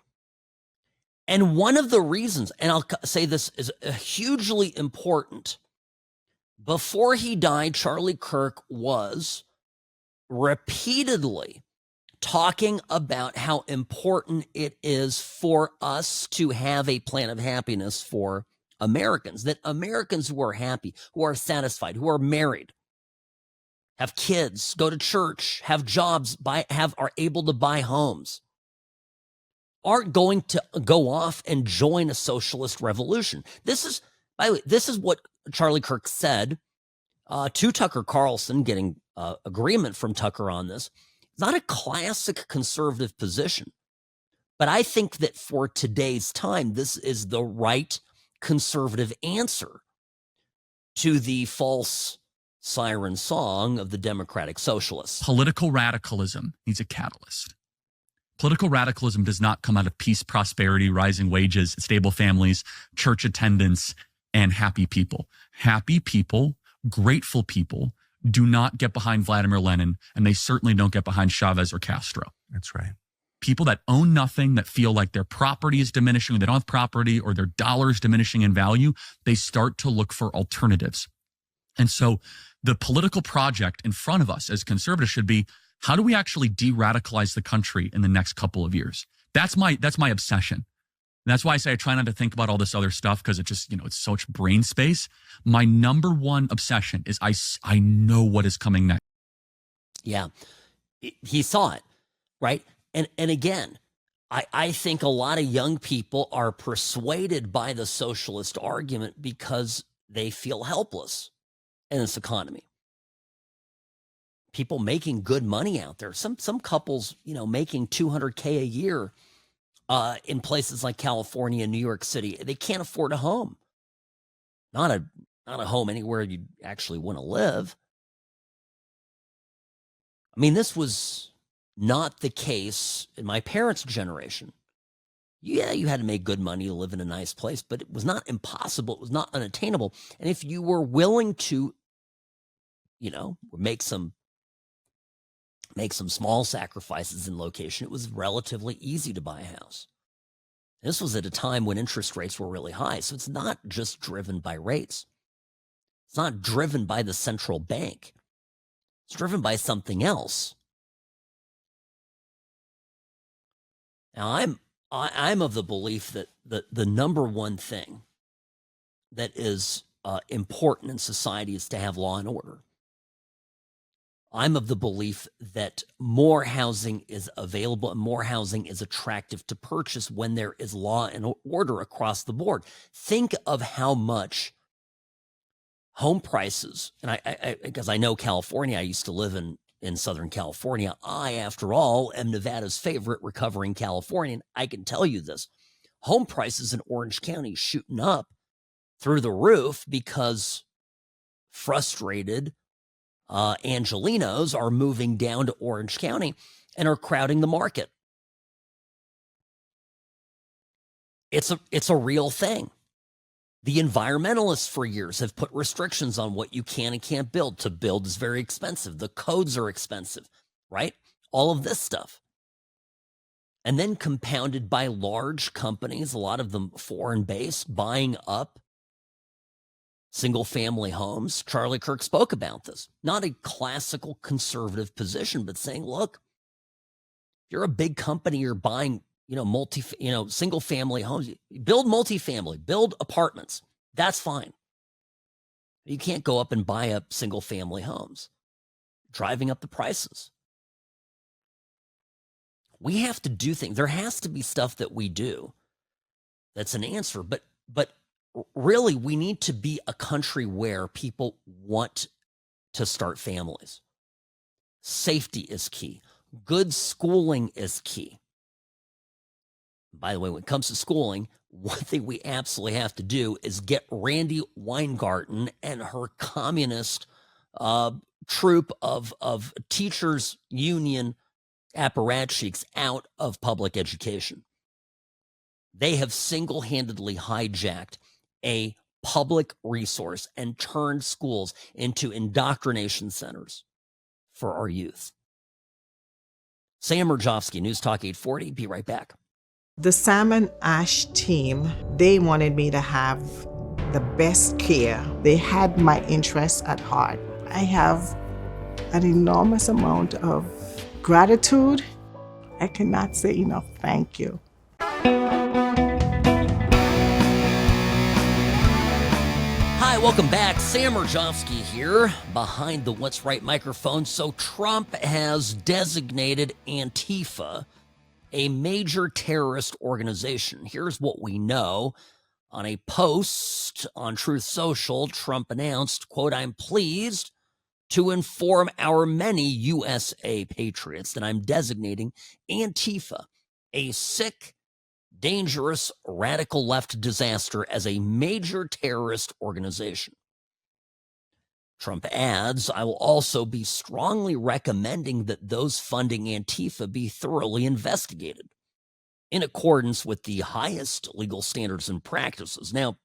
And one of the reasons, and I'll say this is hugely important, before he died, Charlie Kirk was repeatedly talking about how important it is for us to have a plan of happiness for Americans, that Americans who are happy, who are satisfied, who are married, have kids, go to church, have jobs, are able to buy homes, aren't going to go off and join a socialist revolution. This is, by the way, this is what Charlie Kirk said to Tucker Carlson, getting agreement from Tucker on this. It's not a classic conservative position, but I think that for today's time, this is the right conservative answer to the false siren song of the Democratic Socialists. Political radicalism needs a catalyst. Political radicalism does not come out of peace, prosperity, rising wages, stable families, church attendance, and happy people. Happy people, grateful people, do not get behind Vladimir Lenin, and they certainly don't get behind Chavez or Castro. That's right. People that own nothing, that feel like their property is diminishing, or they don't have property, or their dollar is diminishing in value, they start to look for alternatives. And so the political project in front of us as conservatives should be, how do we actually de-radicalize the country in the next couple of years? That's my obsession. And that's why I say I try not to think about all this other stuff, because it just, it's so much brain space. My number one obsession is I know what is coming next. Yeah, he saw it, right? And again, I think a lot of young people are persuaded by the socialist argument because they feel helpless in this economy. people making good money out there. Some couples, making $200K a year in places like California and New York City, they can't afford a home. Not a home anywhere you actually want to live. I mean, this was not the case in my parents' generation. Yeah, you had to make good money to live in a nice place, but it was not impossible. It was not unattainable. And if you were willing to, make some small sacrifices in location, it was relatively easy to buy a house. This was at a time when interest rates were really high. So it's not just driven by rates. It's not driven by the central bank. It's driven by something else. Now, I'm of the belief that the number one thing that is important in society is to have law and order. I'm of the belief that more housing is available and more housing is attractive to purchase when there is law and order across the board. Think of how much home prices, and I because I know California, I used to live in Southern California. I, after all, am Nevada's favorite recovering Californian. I can tell you this. Home prices in Orange County shooting up through the roof because frustrated Angelinos are moving down to Orange County and are crowding the market. It's a real thing. The environmentalists for years have put restrictions on what you can and can't build. To build is very expensive. The codes are expensive, right? All of this stuff. And then compounded by large companies, a lot of them foreign-based, buying up single-family homes. Charlie Kirk spoke about this. Not a classical conservative position, but saying, look, if you're a big company, you're buying single family homes, build multifamily, build apartments. That's fine. You can't go up and buy up single family homes, driving up the prices. We have to do things. There has to be stuff that we do that's an answer, but really we need to be a country where people want to start families. Safety is key. Good schooling is key. By the way, when it comes to schooling, one thing we absolutely have to do is get Randi Weingarten and her communist troop of teachers union apparatchiks out of public education. They have single-handedly hijacked a public resource and turned schools into indoctrination centers for our youth. Sam Mirejovsky, News Talk 840. Be right back. The Sam and Ash team, they wanted me to have the best care. They had my interests at heart. I have an enormous amount of gratitude. I cannot say enough thank you. Hi, welcome back. Sam Mirejovsky here behind the What's Right microphone. So Trump has designated Antifa a major terrorist organization. Here's what we know. On a post on Truth Social, Trump announced, quote, "I'm pleased to inform our many USA patriots that I'm designating Antifa, a sick, dangerous, radical left disaster, as a major terrorist organization." Trump adds, "I will also be strongly recommending that those funding Antifa be thoroughly investigated in accordance with the highest legal standards and practices." Now,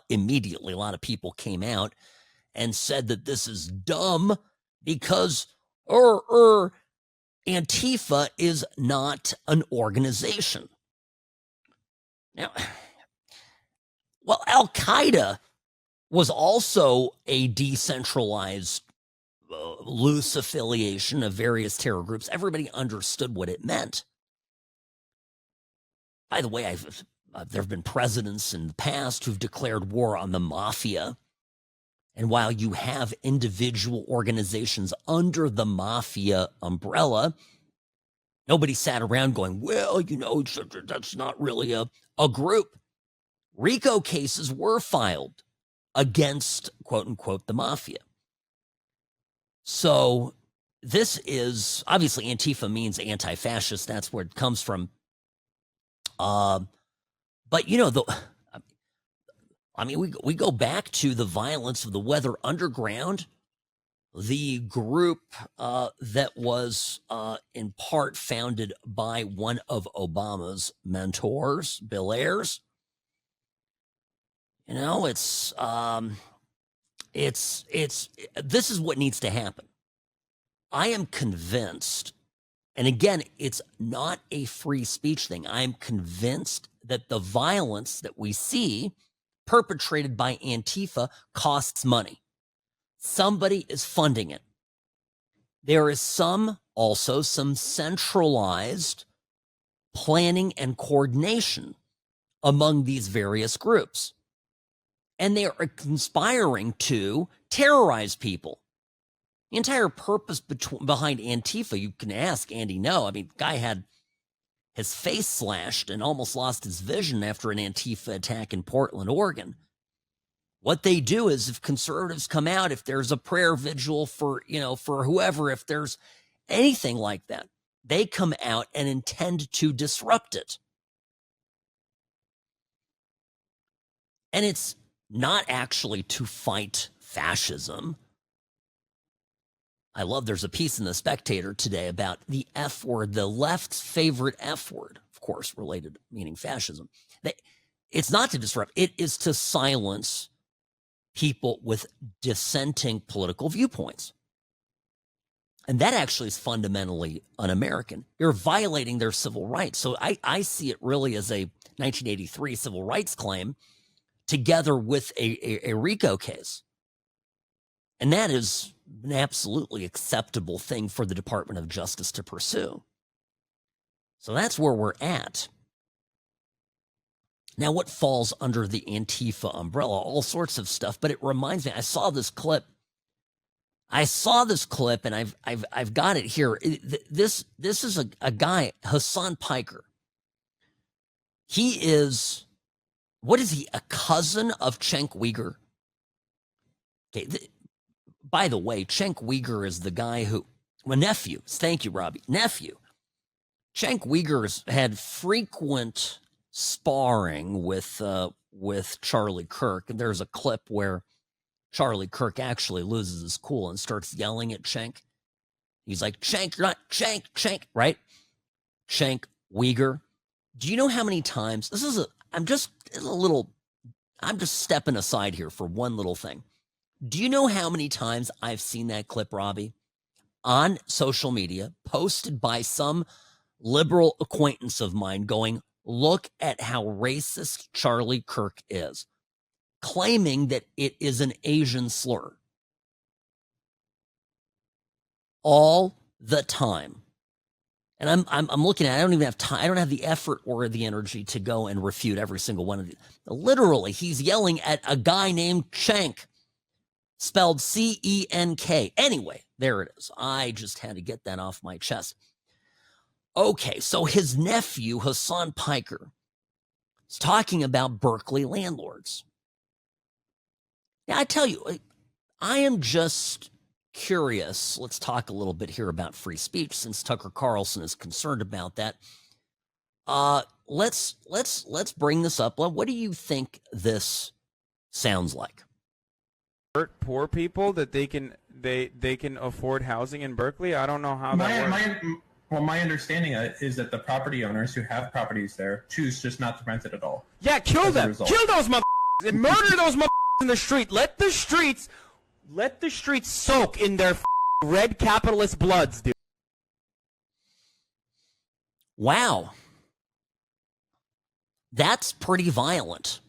immediately, a lot of people came out and said that this is dumb because Antifa is not an organization. Now, well, Al-Qaeda was also a decentralized, loose affiliation of various terror groups. Everybody understood what it meant. By the way, there have been presidents in the past who've declared war on the mafia. And while you have individual organizations under the mafia umbrella, nobody sat around going, well, that's not really a group. RICO cases were filed against, quote unquote, the mafia. So this is obviously Antifa means anti-fascist. That's where it comes from. But you know, we go back to the violence of the Weather Underground, the group that was in part founded by one of Obama's mentors, Bill Ayers. You know, this is what needs to happen. I am convinced, and again, it's not a free speech thing. I am convinced that the violence that we see perpetrated by Antifa costs money. Somebody is funding it. There is also some centralized planning and coordination among these various groups. And they are conspiring to terrorize people. The entire purpose behind Antifa, you can ask Andy No. I mean, the guy had his face slashed and almost lost his vision after an Antifa attack in Portland, Oregon. What they do is if conservatives come out, if there's a prayer vigil for whoever, if there's anything like that, they come out and intend to disrupt it. And it's not actually to fight fascism. I love there's a piece in The Spectator today about the F word, the left's favorite F word, of course, related, meaning fascism. It's not to disrupt, it is to silence people with dissenting political viewpoints. And that actually is fundamentally un-American. You're violating their civil rights. So I see it really as a 1983 civil rights claim together with a RICO case. And that is an absolutely acceptable thing for the Department of Justice to pursue. So that's where we're at. Now, what falls under the Antifa umbrella? All sorts of stuff, but it reminds me, I saw this clip, and I've got it here. This is a guy, Hassan Piker. He is, what is he, a cousin of Cenk Uygur? Okay, by the way, Cenk Uygur is the guy who, nephew, thank you, Robbie, nephew. Cenk Uyghur's had frequent sparring with Charlie Kirk. And there's a clip where Charlie Kirk actually loses his cool and starts yelling at Cenk. He's like, Cenk, you're not Cenk, right? Cenk Uyghur. Do you know how many times, I'm just stepping aside here for one little thing. Do you know how many times I've seen that clip, Robbie, on social media, posted by some liberal acquaintance of mine going, look at how racist Charlie Kirk is, claiming that it is an Asian slur. All the time. And I'm looking at it, I don't even have time, I don't have the effort or the energy to go and refute every single one of these. Literally, he's yelling at a guy named Cenk, spelled C-E-N-K. Anyway, there it is. I just had to get that off my chest. Okay, so his nephew, Hassan Piker, is talking about Berkeley landlords. Now, I tell you, I am just curious. Let's talk a little bit here about free speech, since Tucker Carlson is concerned about that. Let's bring this up. What do you think this sounds like? Poor people that they can afford housing in Berkeley. I don't know how that works. My understanding is that the property owners who have properties there choose just not to rent it at all. Yeah, kill them. Kill those motherfuckers and murder those motherfuckers in the street. Let the streets soak in their red capitalist bloods, dude. Wow. That's pretty violent.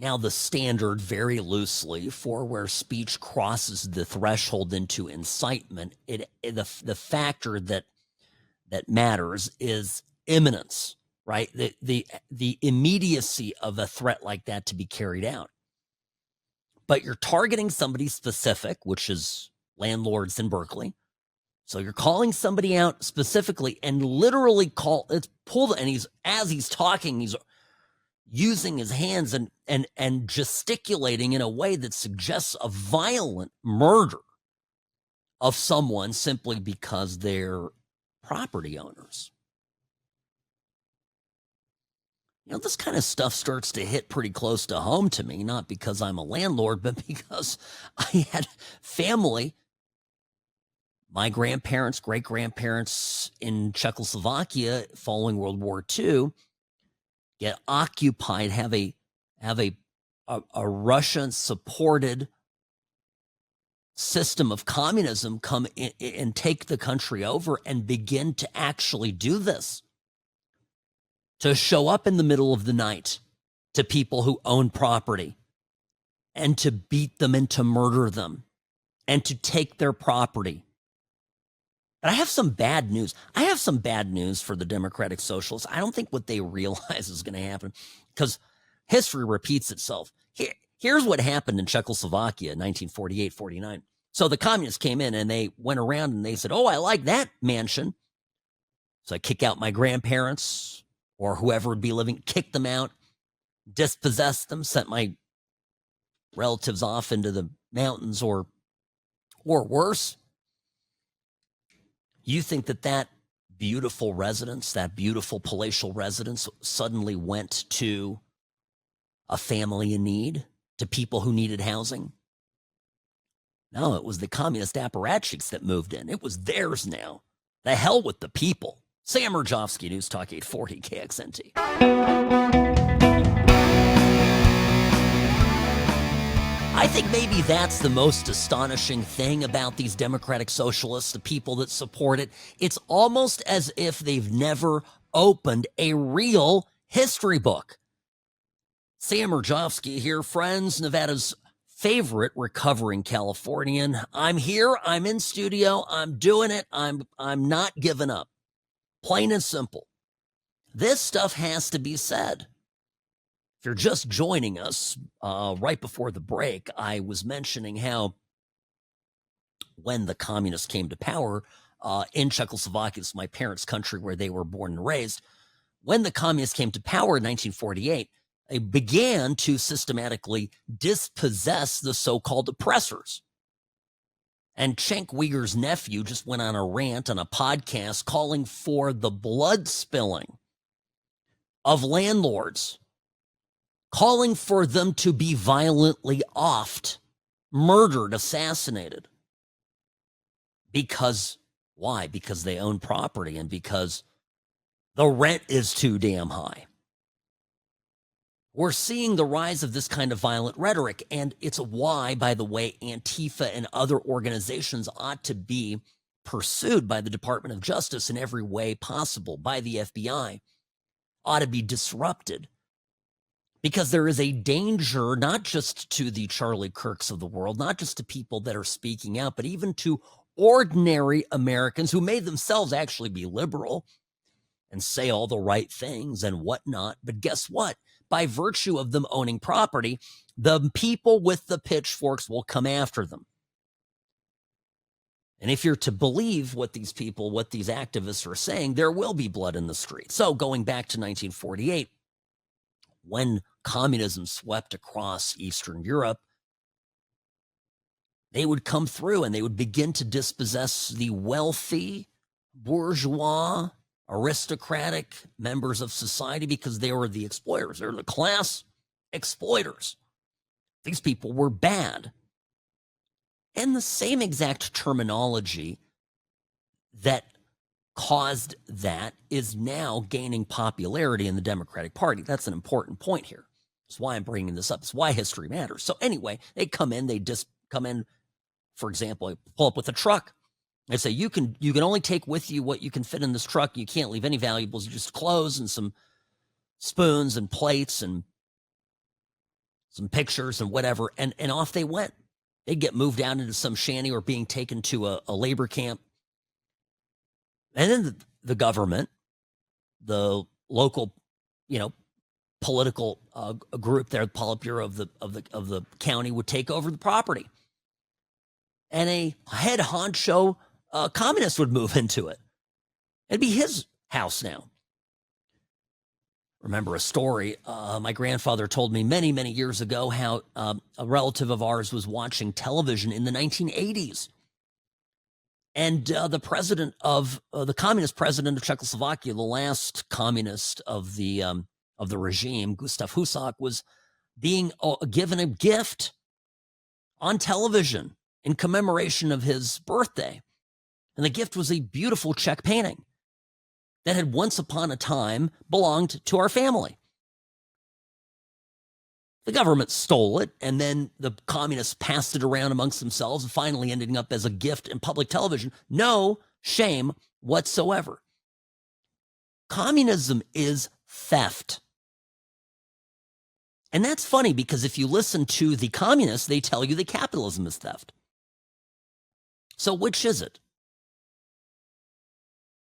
Now, the standard, very loosely, for where speech crosses the threshold into incitement, the factor that matters is imminence, right? The immediacy of a threat like that to be carried out. But you're targeting somebody specific, which is landlords in Berkeley. So you're calling somebody out specifically and literally as he's talking, he's using his hands and gesticulating in a way that suggests a violent murder. of someone simply because they're property owners. You know, this kind of stuff starts to hit pretty close to home to me, not because I'm a landlord, but because I had family, my grandparents, great-grandparents in Czechoslovakia following World War II, get occupied, have a Russian-supported system of communism come in and take the country over and begin to actually do this. To show up in the middle of the night to people who own property and to beat them and to murder them and to take their property. But I have some bad news. I have some bad news for the Democratic Socialists. I don't think what they realize is going to happen because history repeats itself. Here's what happened in Czechoslovakia in 1948-49. So the communists came in and they went around and they said, oh, I like that mansion. So I kick out my grandparents or whoever would be living, kick them out, dispossess them, sent my relatives off into the mountains or worse. You think that beautiful residence, that beautiful palatial residence suddenly went to a family in need, to people who needed housing? No, it was the communist apparatchiks that moved in. It was theirs now. The hell with the people. Sam Mirejovsky, News Talk 840 KXNT. I think maybe that's the most astonishing thing about these Democratic Socialists, the people that support it. It's almost as if they've never opened a real history book. Sam Mirejovsky here, friends, Nevada's favorite recovering Californian. I'm here, I'm in studio, I'm doing it, I'm not giving up. Plain and simple. This stuff has to be said. If you're just joining us, right before the break, I was mentioning how when the communists came to power in Czechoslovakia, it's my parents' country where they were born and raised, when the communists came to power in 1948, they began to systematically dispossess the so-called oppressors. And Cenk Uyghur's nephew just went on a rant on a podcast calling for the blood spilling of landlords, calling for them to be violently offed, murdered, assassinated. Because, why? Because they own property and because the rent is too damn high. We're seeing the rise of this kind of violent rhetoric, and it's why, by the way, Antifa and other organizations ought to be pursued by the Department of Justice in every way possible, by the FBI, ought to be disrupted. Because there is a danger, not just to the Charlie Kirks of the world, not just to people that are speaking out, but even to ordinary Americans who may themselves actually be liberal and say all the right things and whatnot. But guess what? By virtue of them owning property, the people with the pitchforks will come after them. And if you're to believe what these people, what these activists are saying, there will be blood in the street. So going back to 1948, when communism swept across Eastern Europe, they would come through and they would begin to dispossess the wealthy, bourgeois, aristocratic members of society because they were the exploiters. They were the class exploiters. These people were bad. And the same exact terminology that caused that is now gaining popularity in the Democratic Party. That's an important point here. That's why I'm bringing this up. It's why history matters. So anyway, they come in, for example, pull up with a truck. They say, you can only take with you what you can fit in this truck. You can't leave any valuables, just clothes and some spoons and plates and some pictures and whatever. And off they went. They'd get moved out into some shanty or being taken to a labor camp. And then the government, the local, political group there, the Politburo of the county would take over the property. And a head honcho communist would move into it. It'd be his house now. Remember a story my grandfather told me many, many years ago how a relative of ours was watching television in the 1980s. And the president of the communist president of Czechoslovakia, the last communist of the regime, Gustav Husak, was being given a gift on television in commemoration of his birthday. And the gift was a beautiful Czech painting that had once upon a time belonged to our family. The government stole it, and then the communists passed it around amongst themselves, and finally ending up as a gift in public television. No shame whatsoever. Communism is theft. And that's funny because if you listen to the communists, they tell you that capitalism is theft. So which is it?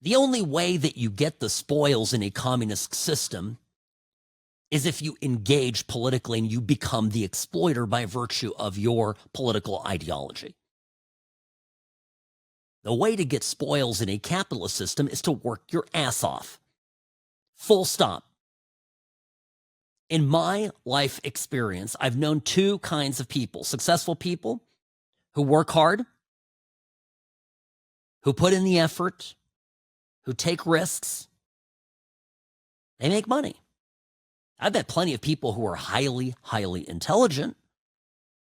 The only way that you get the spoils in a communist system is if you engage politically and you become the exploiter by virtue of your political ideology. The way to get spoils in a capitalist system is to work your ass off. Full stop. In my life experience, I've known two kinds of people: successful people who work hard, who put in the effort, who take risks. They make money. I've met plenty of people who are highly, highly intelligent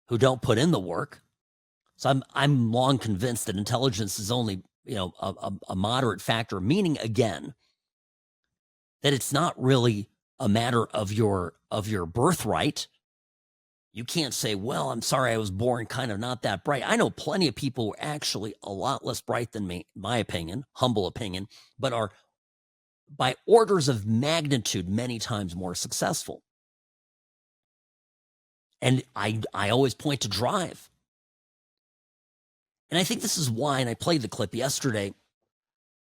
who don't put in the work. So I'm long convinced that intelligence is only, a moderate factor, meaning again that it's not really a matter of your birthright. You can't say, well, I'm sorry, I was born kind of not that bright. I know plenty of people who are actually a lot less bright than me, in my opinion, humble opinion, but are by orders of magnitude many times more successful. And I always point to drive. And I think this is why, and I played the clip yesterday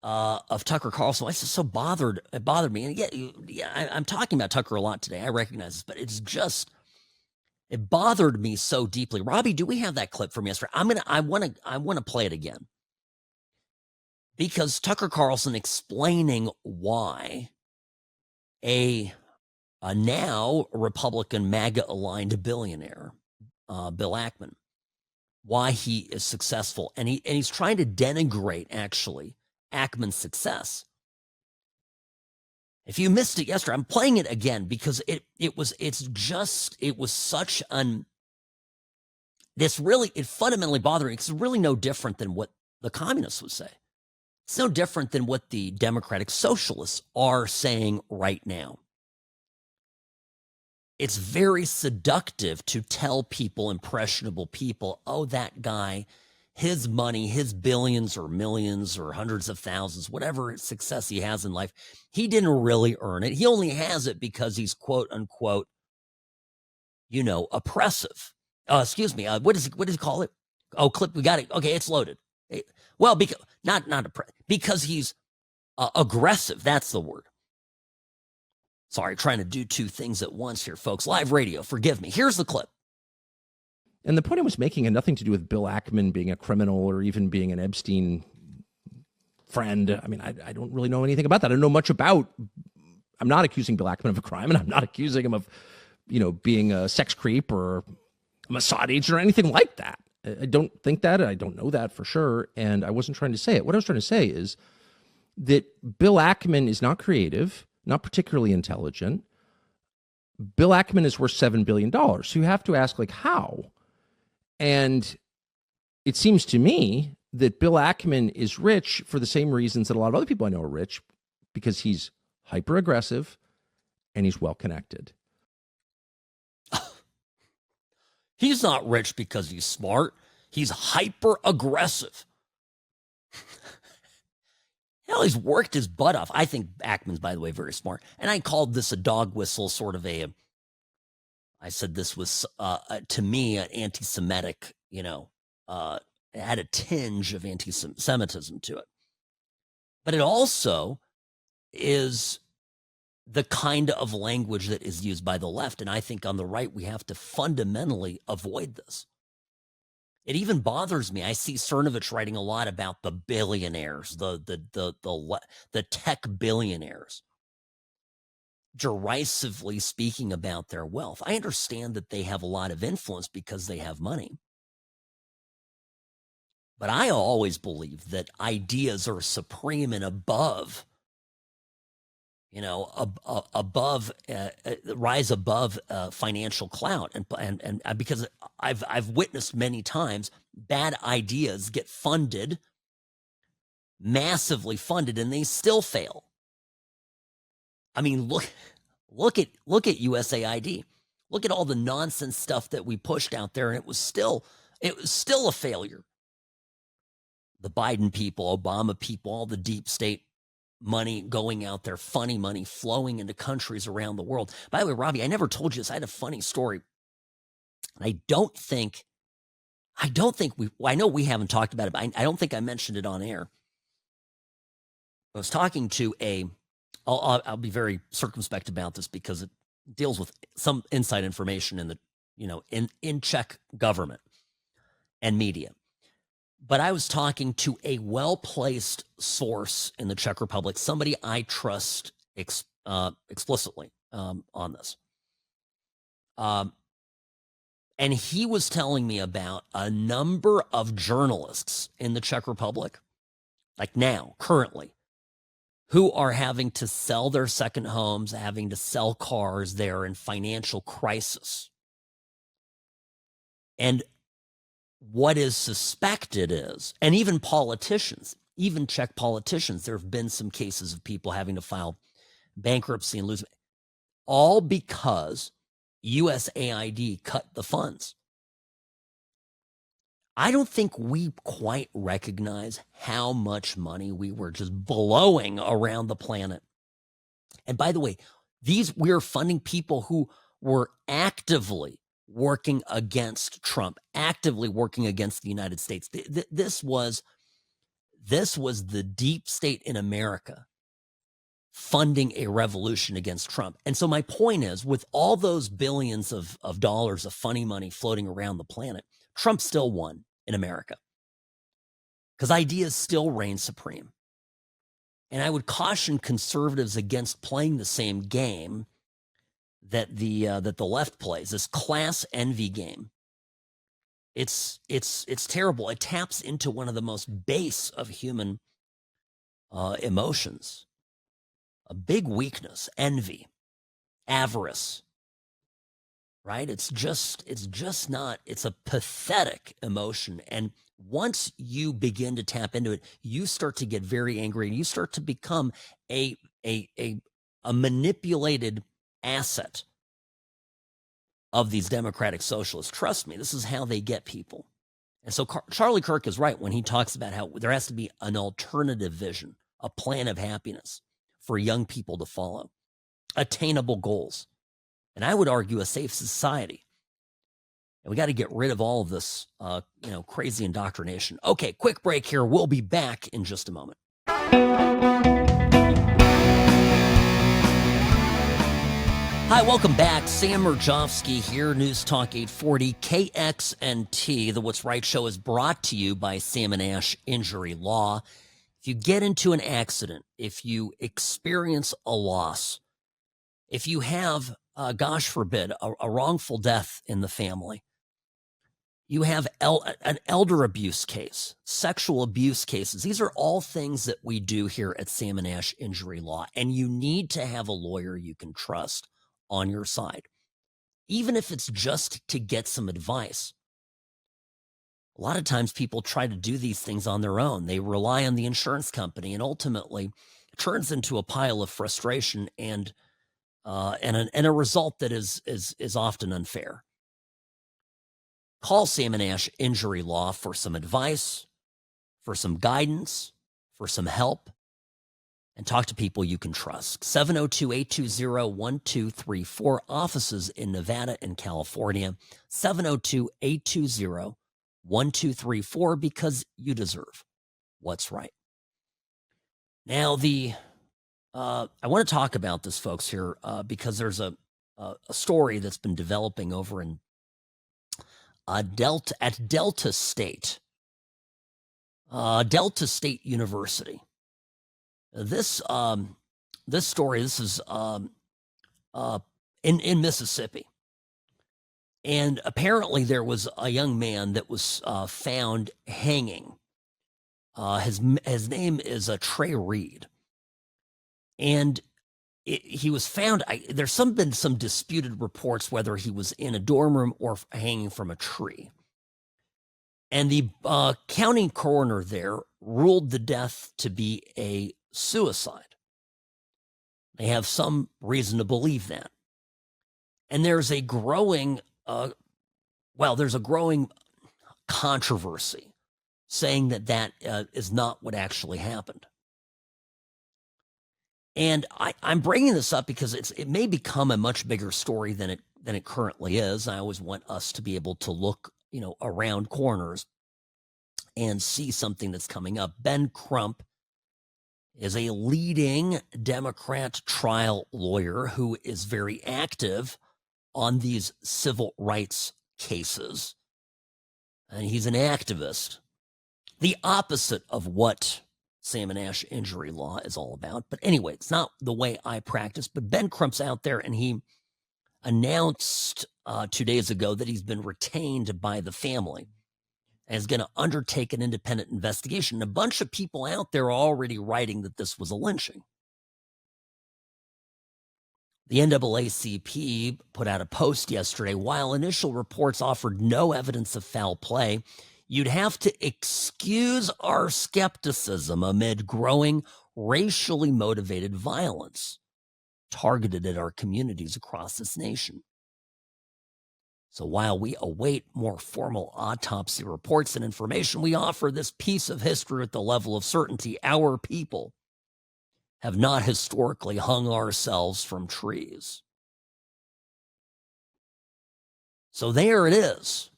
of Tucker Carlson. I was just so bothered. It bothered me. And I'm talking about Tucker a lot today. I recognize this, but it bothered me so deeply. Robbie, do we have that clip from yesterday? I want to play it again. Because Tucker Carlson explaining why a now Republican MAGA-aligned billionaire, Bill Ackman, why he is successful. And he's trying to denigrate, actually, Ackman's success. If you missed it yesterday, I'm playing it again because it fundamentally bothered me because it's really no different than what the communists would say. It's no different than what the democratic socialists are saying right now. It's very seductive to tell people, impressionable people, oh, that guy, his money, his billions or millions or hundreds of thousands, whatever success he has in life, he didn't really earn it. He only has it because he's quote unquote, oppressive. Excuse me. What does he call it? Oh, clip. We got it. Okay. It's loaded. Well, because he's aggressive. That's the word. Sorry, trying to do two things at once here, folks. Live radio, forgive me. Here's the clip. And the point I was making had nothing to do with Bill Ackman being a criminal or even being an Epstein friend. I mean, I don't really know anything about that. I don't know much about. I'm not accusing Bill Ackman of a crime, and I'm not accusing him of, being a sex creep or a Mossad agent or anything like that. I don't think that. I don't know that for sure. And I wasn't trying to say it. What I was trying to say is that Bill Ackman is not creative, not particularly intelligent. Bill Ackman is worth $7 billion. So you have to ask, how? And it seems to me that Bill Ackman is rich for the same reasons that a lot of other people I know are rich, because he's hyper aggressive and he's well connected. He's not rich because he's smart. He's hyper aggressive. Hell, he's worked his butt off. I think Ackman's, by the way, very smart. And I called this a dog whistle, sort of I said this was, to me, an anti-Semitic, it had a tinge of anti-Semitism to it. But it also is the kind of language that is used by the left. And I think on the right, we have to fundamentally avoid this. It even bothers me. I see Cernovich writing a lot about the billionaires, the tech billionaires, derisively speaking about their wealth. I understand that they have a lot of influence because they have money. But I always believe that ideas are supreme and above, rise above financial clout. And because I've witnessed many times bad ideas get funded, massively funded, and they still fail. I mean, look at USAID. Look at all the nonsense stuff that we pushed out there, and it was still a failure. The Biden people, Obama people, all the deep state money going out there, funny money flowing into countries around the world. By the way, Robbie, I never told you this. I had a funny story. I don't think I know we haven't talked about it, but I don't think I mentioned it on air. I was talking to I'll be very circumspect about this because it deals with some inside information in the, in Czech government and media. But I was talking to a well-placed source in the Czech Republic, somebody I trust explicitly on this. And he was telling me about a number of journalists in the Czech Republic, like now, currently, who are having to sell their second homes, having to sell cars. They're in financial crisis. And what is suspected is, and even politicians, even Czech politicians, there have been some cases of people having to file bankruptcy and lose, all because USAID cut the funds. I don't think we quite recognize how much money we were just blowing around the planet. And by the way, we're funding people who were actively working against Trump, actively working against the United States. This was the deep state in America funding a revolution against Trump. And so my point is, with all those billions of dollars of funny money floating around the planet, Trump still won in America because ideas still reign supreme. And I would caution conservatives against playing the same game that the left plays, this class envy game. It's terrible. It taps into one of the most base of human emotions, a big weakness, envy, avarice. Right? It's a pathetic emotion. And once you begin to tap into it, you start to get very angry and you start to become a manipulated asset of these democratic socialists. Trust me, this is how they get people. And so Charlie Kirk is right when he talks about how there has to be an alternative vision, a plan of happiness for young people to follow, attainable goals. And I would argue a safe society. And we got to get rid of all of this, crazy indoctrination. Okay, quick break here. We'll be back in just a moment. Hi, welcome back. Sam Mirejovsky here, News Talk 840 KXNT. The What's Right show is brought to you by Sam and Ash Injury Law. If you get into an accident, if you experience a loss, if you have, gosh forbid, a wrongful death in the family, you have an elder abuse case, sexual abuse cases. These are all things that we do here at Sam and Ash Injury Law, and you need to have a lawyer you can trust on your side, even if it's just to get some advice. A lot of times people try to do these things on their own. They rely on the insurance company, and ultimately it turns into a pile of frustration and a result that is often unfair. Call Sam and Ash Injury Law for some advice, for some guidance, for some help, and talk to people you can trust. 702-820-1234, offices in Nevada and California. 702-820-1234, because you deserve what's right. Now, I want to talk about this, folks, here, because there's a story that's been developing over in Delta State University. This story, this is in Mississippi, and apparently there was a young man that was found hanging His name is Trey Reed. And he was found, there's been some disputed reports whether he was in a dorm room or hanging from a tree. And the county coroner there ruled the death to be a suicide. They have some reason to believe that. And there's a growing, there's a growing controversy saying that is not what actually happened. And I'm bringing this up because it may become a much bigger story than it currently is. I always want us to be able to look, around corners and see something that's coming up. Ben Crump is a leading Democrat trial lawyer who is very active on these civil rights cases. And he's an activist, the opposite of what Salmon Ash injury law is all about. But anyway, it's not the way I practice. But Ben Crump's out there, and he announced 2 days ago that he's been retained by the family and is going to undertake an independent investigation. A bunch of people out there are already writing that this was a lynching. The NAACP put out a post yesterday. While initial reports offered no evidence of foul play, you'd have to excuse our skepticism amid growing racially motivated violence targeted at our communities across this nation. So while we await more formal autopsy reports and information, we offer this piece of history at the level of certainty. Our people have not historically hung ourselves from trees. So there it is.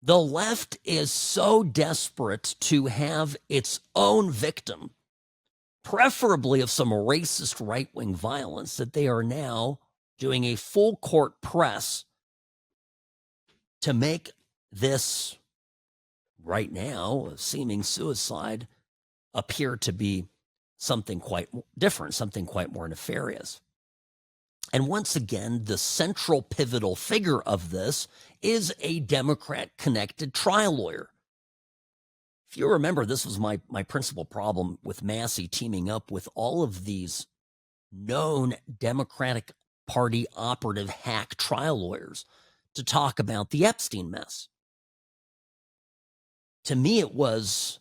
The left is so desperate to have its own victim, preferably of some racist right-wing violence, that they are now doing a full court press to make this, right now, a seeming suicide, appear to be something quite different, something quite more nefarious. And once again, the central pivotal figure of this is a Democrat-connected trial lawyer. If you remember, this was my principal problem with Massey teaming up with all of these known Democratic Party operative hack trial lawyers to talk about the Epstein mess. To me, it was,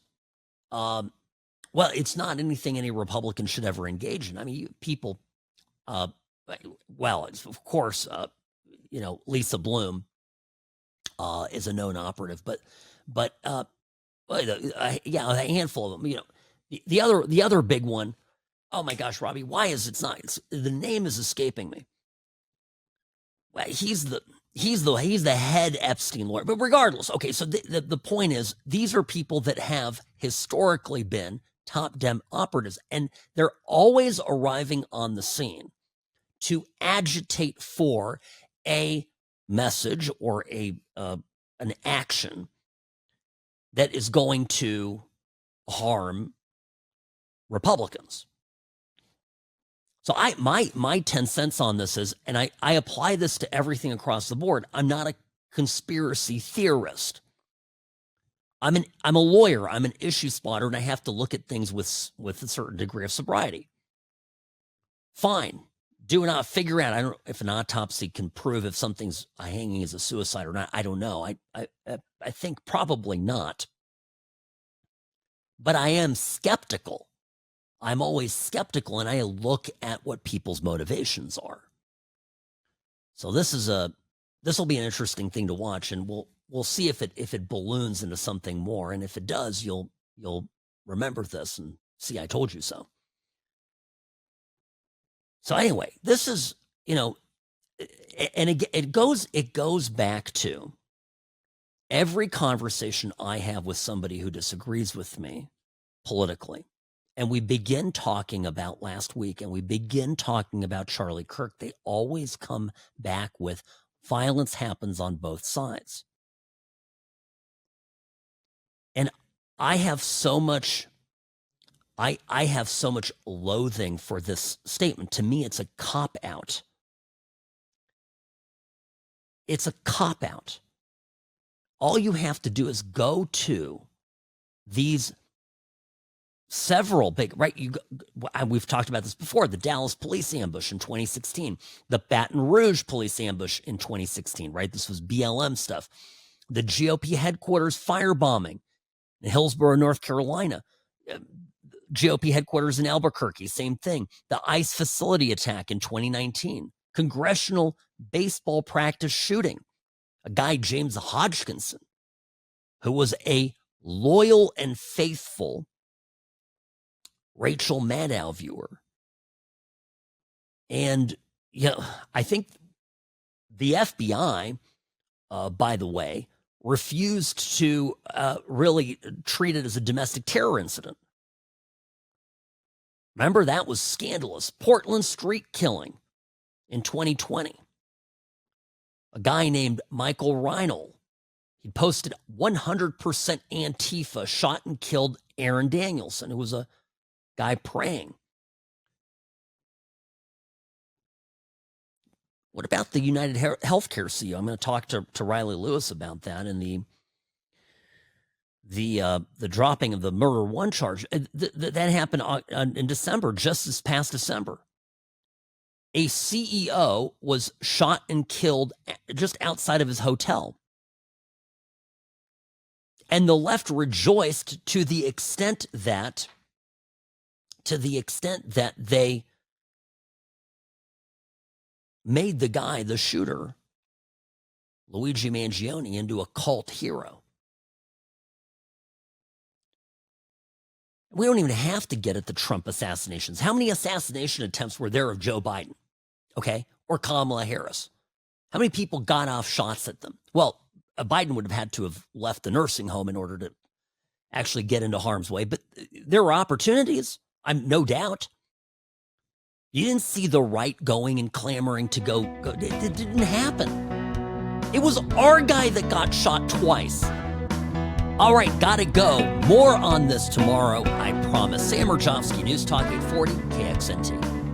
it's not anything any Republican should ever engage in. I mean, people, of course, Lisa Bloom is a known operative, but a handful of them. The other big one. Oh my gosh, Robbie, why is it not? The name is escaping me. Well, he's the head Epstein lawyer. But regardless, okay. So the point is, these are people that have historically been top Dem operatives, and they're always arriving on the scene to agitate for a message or an action that is going to harm Republicans. So my 10 cents on this is, and I apply this to everything across the board. I'm not a conspiracy theorist. I'm a lawyer. I'm an issue spotter, and I have to look at things with a certain degree of sobriety. Fine. Do not figure out. I don't know if an autopsy can prove if something's hanging is a suicide or not. I don't know. I think probably not. But I am skeptical. I'm always skeptical, and I look at what people's motivations are. So this will be an interesting thing to watch, and we'll see if it balloons into something more. And if it does, you'll remember this and see I told you so. So anyway, this is, and it goes back to every conversation I have with somebody who disagrees with me politically. And we begin talking about last week, and we begin talking about Charlie Kirk. They always come back with violence happens on both sides. And I have so much loathing for this statement. To me, it's a cop-out. It's a cop-out. All you have to do is go to these several big, right? We've talked about this before. The Dallas police ambush in 2016, the Baton Rouge police ambush in 2016, right? This was BLM stuff. The GOP headquarters firebombing in Hillsborough, North Carolina. GOP headquarters in Albuquerque, same thing. The ICE facility attack in 2019. Congressional baseball practice shooting. A guy, James Hodgkinson, who was a loyal and faithful Rachel Maddow viewer. And, I think the FBI, by the way, refused to really treat it as a domestic terror incident. Remember, that was scandalous. Portland street killing in 2020. A guy named Michael Reinl. He posted 100% Antifa shot and killed Aaron Danielson, who was a guy praying. What about the United Healthcare CEO? I'm going to talk to Riley Lewis about that and the dropping of the murder one charge. That happened in December, just this past December. A CEO was shot and killed just outside of his hotel. And the left rejoiced to the extent that they made the guy, the shooter, Luigi Mangione, into a cult hero. We don't even have to get at the Trump assassinations. How many assassination attempts were there of Joe Biden? Okay? Or Kamala Harris? How many people got off shots at them? Well, Biden would have had to have left the nursing home in order to actually get into harm's way, but there were opportunities, no doubt. You didn't see the right going and clamoring to go. It didn't happen. It was our guy that got shot twice. All right, gotta go. More on this tomorrow, I promise. Sam Mirejovsky, News Talk 840, KXNT.